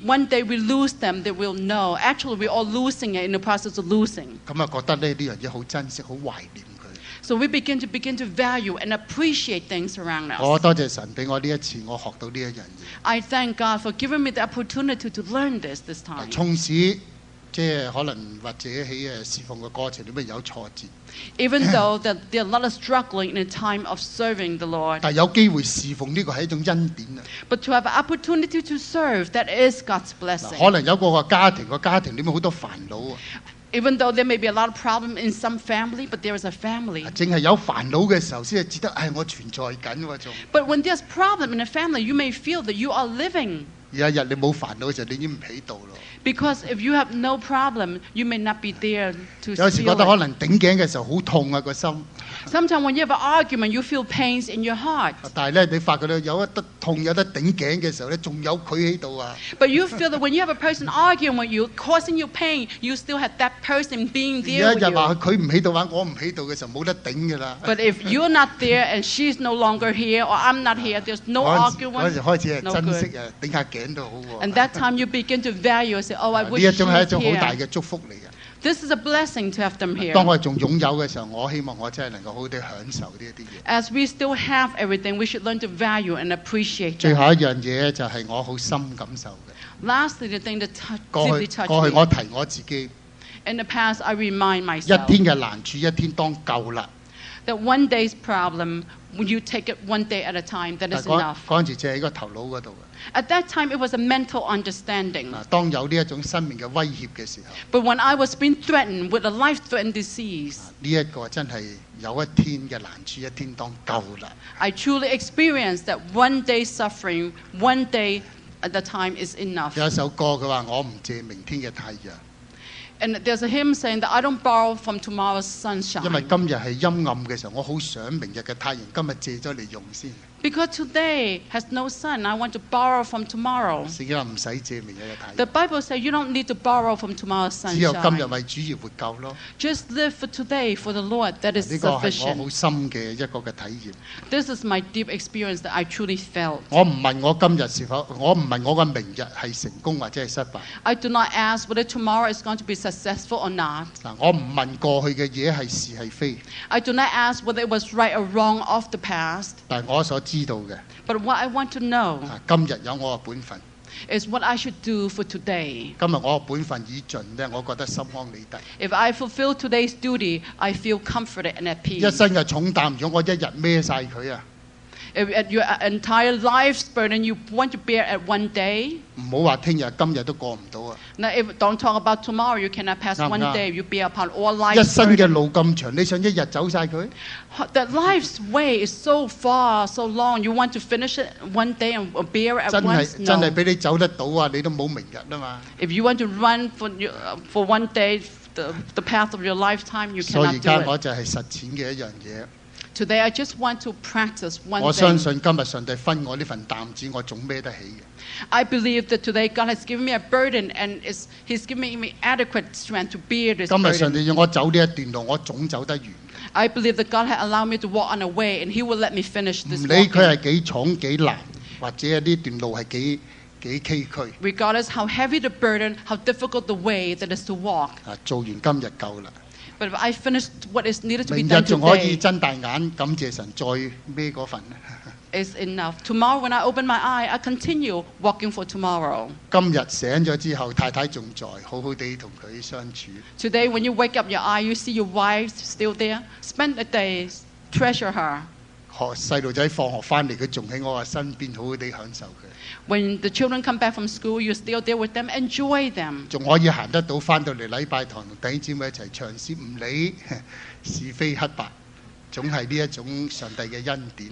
one day we lose them, they will know. Actually, we're all losing it in the process of losing. 咁啊覺得呢樣嘢好珍惜，好懷念佢。 So we begin to value and appreciate things around 我 us. 多謝神俾我呢一次，我學到呢一樣嘢。 I thank God for giving me the opportunity to learn this time. 縱使即係可能或者喺侍奉嘅過程裏面有挫折， Even though that there are a lot of struggling in the time of serving the Lord. 但係有機會侍奉呢個係一種恩典啊！ But to have an opportunity to serve, that is God's 可 blessing. 能有個家庭裏面好多煩惱啊！ Even though there may be a lot of problems in some family, but there is a family. 淨係有煩惱嘅時候先係知得，我存在緊喎仲。 But when there's problem in a family, you may feel that you are living. 有一日你冇煩惱嘅時候，你已經唔喺度咯。 Because if you have no problem, you may not be there to 有時覺 feel 得可 it. 能頂頸嘅時候好痛啊個心， Sometimes when you have an argument, you feel pains in your heart. 但係咧你發覺到有得痛有得頂頸嘅時候咧，仲有佢喺度啊！ But you feel that when you have a person arguing with you, causing you pain, you still have that person being 有 there 一 with 日話 you. 佢唔喺度話我唔喺度嘅時候冇得頂㗎啦。 But if you're not there and she's no longer here or I'm not here, there's no 嗰陣時 argument. 開始係 no 珍 good. 惜啊，頂下頸都好喎。 And that time you begin to value and say, oh, I 呢 wish 一 she's 種係一種好大 here. 嘅祝福嚟嘅。 This is a blessing to have them here. 當我哋仲擁有嘅時候，我希望我真係能夠好好地享受呢一啲嘢。 As we still have everything, we should learn to value and appreciate 最 them. 後一樣嘢就係我好深感受嘅。 Lastly, the thing that 過 deeply 去 touched 我 me. 提我自己， In the past, I remind 一 myself 天嘅難處一天當夠啦。 that one day's problem, when you take it one day at a time, that 但 is 嗰 enough. 嗰陣時就喺個頭腦嗰度嘅。 At that time, it was a mental understanding. 嗱，當有呢一種生命嘅威脅嘅時候， But when I was being threatened with a life-threatening disease, 呢一個真係有一天嘅難處一天當夠啦。 I truly experienced that one day suffering, one day at the time is enough. 有一首歌佢話：我唔借明天嘅太陽， And there's a hymn saying that I don't borrow from tomorrow's 因為 sunshine. 今日係陰暗嘅時候，我好想明日嘅太陽今日借咗嚟用先。 Because today has no sun, I want to borrow from tomorrow. 聖經話唔使借明日嘅太 The 陽， Bible says you don't need to borrow from tomorrow's 只有今日 sunshine. 為主而活夠咯。 Just live for today for the Lord. That is 呢個係我好 sufficient. 深嘅一個嘅體驗。 This is my deep experience that I truly felt. 我唔問我今日是否，我唔問我嘅明日係成功或者係失敗。 I do not ask whether tomorrow is going to be successful or not. 嗱，我唔問過去嘅嘢係是係非， I do not ask whether it was right or wrong of the past. 但係我所知道嘅， But what I want to know 今日有我嘅本分。 is what I should do for today. 今日我嘅本分已盡咧，我覺得心安理得。 If I fulfill today's duty, I feel comforted and at 一 peace. 生嘅重擔，如果我一日孭晒佢啊， If at your entire life's burden you want to bear at one day, 唔好話聽日、今日都過唔到啊！ now if don't talk about tomorrow, you cannot pass one Nga. day. You bear upon all 一 life's 生嘅 burden. 路咁長，你想一日走晒佢？ That life's way is so far, so long. You want to finish it one day and bear it at 真 once? 係真係 No. 俾你走得到啊！你都冇明日啊嘛！ If you want to run for one day, the path of your lifetime, you 所以而 cannot 家 do 我 it. 就係實踐嘅一樣嘢。 Today, I just want to practice one 我相 thing. 信今日上帝分我呢份擔子，我總孭得起嘅。 I believe that today God has given me a burden and He's giving me adequate strength to bear this 今日上 burden. 帝要我走呢一段路，我總走得完嘅。 I believe that God has allowed me to walk on a way and He will let me finish 唔 this 理佢 walking. 係幾重幾難，或者呢段路係幾崎嶇， Regardless how heavy the burden, how difficult the way that is to walk. 做完今日夠啦。 But if I finish what is needed to be 明日 done 仲可以 today, 睜大眼感謝神，再孭嗰份。 is enough. Tomorrow when I open my eye, I continue walking for tomorrow. 今日醒咗之後，太太仲在，好好地同佢相處。 Today when you wake up your eye, you see your wife still there. Spend the day, treasure her. 細路仔放學翻嚟，佢仲喺我嘅身邊，好好地享受佢。 When the children come back from school, you're still there with them. Enjoy them. 仲可以行得到翻到嚟禮拜堂同弟兄姊妹一齊唱詩，唔理是非黑白，總係呢一種上帝嘅恩典。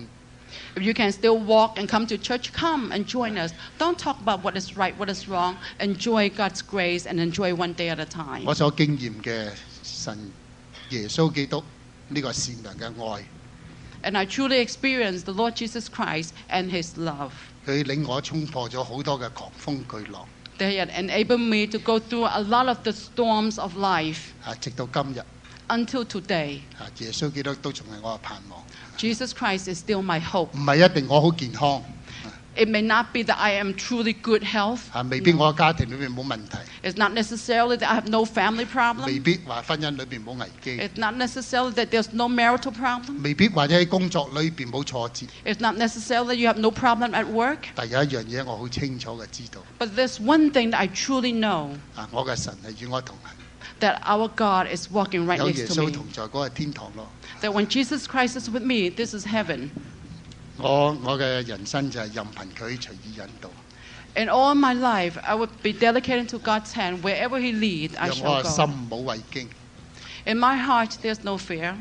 If you can still walk and come to church, come and join us. Don't talk about what is right, what is wrong. Enjoy God's grace and enjoy one day at a time. 我所經驗嘅神耶穌基督呢個善良嘅愛， And I truly experienced the Lord Jesus Christ and His love. 佢領我衝破咗好多嘅狂風巨浪， They had enabled me to go through a lot of the storms of life 直到今日， until today. 耶穌基督都仲係我嘅盼望。 Jesus Christ is still my hope. 唔係一定我好健康， It may not be that I am truly good health. 未必 No. 我嘅家庭裏面冇問題， It's not necessarily that I have no family 未 problem. 必話婚姻裏邊冇危機， It's not necessarily that there's no marital problem. 未必或者喺工作裏邊冇挫折。 It's not necessarily that you have no problem at work. 但有一樣嘢我好清楚嘅知道， But there's one thing that I truly know, 我嘅神係與我同行， that our God is walking right 有耶 next to 穌 me. 同在嗰係天堂咯。 That when Jesus Christ is with me, this is heaven. 我嘅人生就係任憑佢隨意引導， In all my life, I would be dedicated to God's hand. Wherever He leads, I 讓我 shall 嘅心 go. 冇畏驚。 In my heart, there's no fear.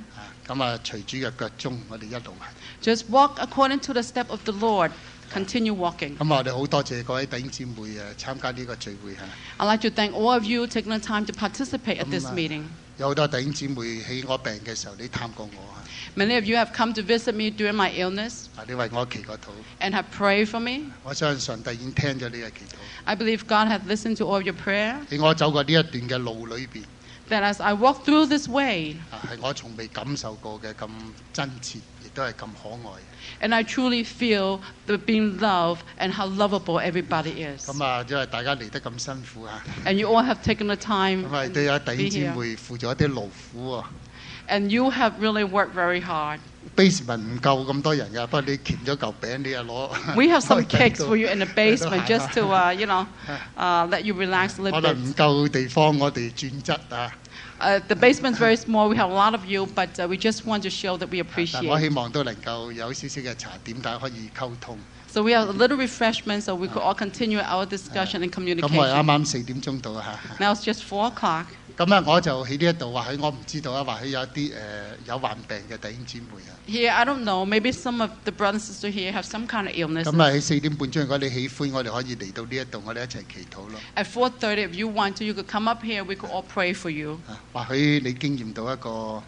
咁隨主嘅腳蹤，我哋一路行。 Just walk according to the step of the Lord. Continue walking. 咁我哋好多謝各位弟兄姊妹參加呢個聚會嚇。 I'd like to thank all of you taking the time to participate at this meeting. 有好多弟兄姊妹喺我病嘅時候，你探過我嚇。 Many of you have come to visit me during my illness 你為我祈過禱， and have prayed for me. 我相信上帝已經聽咗呢個祈禱。 I believe God has listened to all your prayer. 喺我走過呢一段嘅路裏邊， That as I walk through this way, 係我從未感受過嘅咁真切，亦都係咁可愛。 and I truly feel the being loved and how lovable everybody is. 咁因為大家嚟得咁辛苦嚇， And you all have taken the time 咁 to 都有弟 be 兄姊 here. 妹付咗一啲勞苦喎。 And you have really worked very hard. basement 唔夠咁多人㗎，不過你鉗咗嚿餅，你又攞。We have some 開緊 cakes 到 for you in the basement 喺度 just to, let you relax a 可 little 能 bit. 唔夠地方，我哋轉質啊！ The basement's very small. We have a lot of you, but we just want to show that we 但我希 appreciate. 望都能夠有少少嘅茶點，大家可以溝通。 So we have a little refreshment so we could all continue our discussion and 咁我哋 communication. 啱啱4點鐘到啊嚇。 Now it's just 4 o'clock. 咁我就喺呢一度，或許我唔知道啊，或許有一啲有患病嘅弟兄姊妹啊。 Here, I don't know. Maybe some of the brothers and sisters here have some kind of illness. 咁喺4點半鐘，如果你喜歡，我哋可以嚟到呢一度，我哋一齊祈禱咯。 At 4:30, if you want to, you could come up here. We could all pray for you. 或許你經驗到一個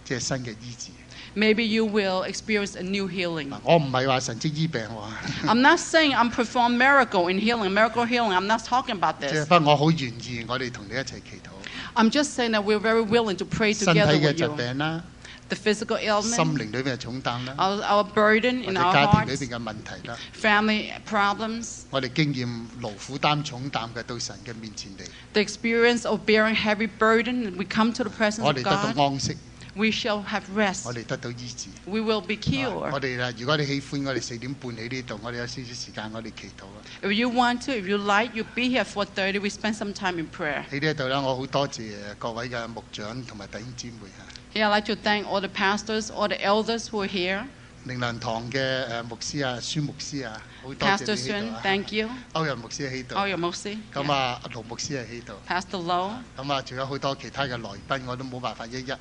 即係新嘅醫治。 Maybe you will experience a new healing. 我唔係話神蹟醫病喎， I'm not saying I'm perform miracle in healing, miracle healing. I'm not talking about 即係 this. 不過我好願意，我哋同你一齊祈禱。 I'm just saying that we're very willing to pray 身體 together 嘅 with 疾 you. 病啦， The physical 心 ailment, 靈裏面嘅重擔啦， our burden 或 in 者 our 家庭裏 hearts, 邊嘅問題啦， family problems, 我哋經驗勞苦擔重擔嘅到神嘅面前嚟， the experience of bearing heavy burden. We come to the presence 我 of 哋得到 God. 安息， We shall have 我 rest. 哋得到醫治。 We will be 我 cured. 哋如果你喜歡，我哋4點半喺呢度，我哋有少少時間，我哋祈禱啊。 If you want to, if you like, you be here at 4:30. We spend some time in prayer. 喺呢一度咧，我好多謝各位嘅牧長同埋弟兄姊妹啊。 Here, I'd like to thank all the pastors, all the elders who are here. 靈糧堂嘅牧師啊，孫牧師啊，好多謝 Pastor 你喺 Sun, 度啊。 thank you. 歐陽牧師喺度， Oh, your mercy. 咁 Yeah. 阿盧牧師係喺度。 Pastor Lowe. 咁仲有好多其他嘅來賓，我都冇辦法一一嚟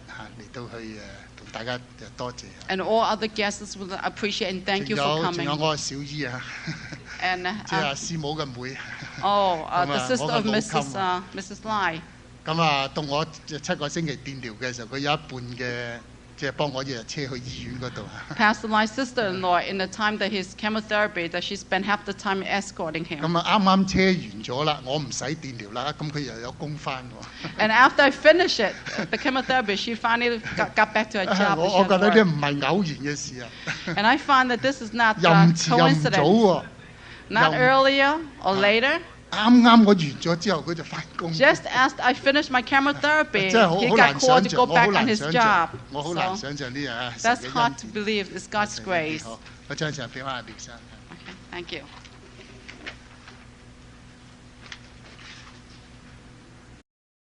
到去同大家多謝。 And all other guests would appreciate and thank you for 仲有 coming. 我個小姨啊， And 即係師母嘅妹。 the sister of 我個老 Mrs. Lai. 咁到我7個星期電療嘅時候，佢有一半嘅即係幫我日日車去醫院嗰度。 Pastor Lai's sister-in-law, in the time that his chemotherapy, that she spent half the time escorting him. 咁啱啱車完咗啦，我唔使電療啦，咁佢又有工翻喎。 And after I finished it, the chemotherapy, she finally got back to her job. and 我 she 我 had 覺得 work. 呢唔係偶然嘅事啊， And I find that this is not 又唔遲又唔早 coincidence. 喎。 Not Yum. earlier or later. 啱我完咗之後，佢就翻工。 Just as I finished my chemotherapy, 真係好 he 好 got 難 called 想 to 像， go 我好 back on 難 his 想 job. 像，我好難 So 想像呢樣 that's hard to believe. It's God's grace. 好，我將時間俾翻阿廖生。 Okay, thank you.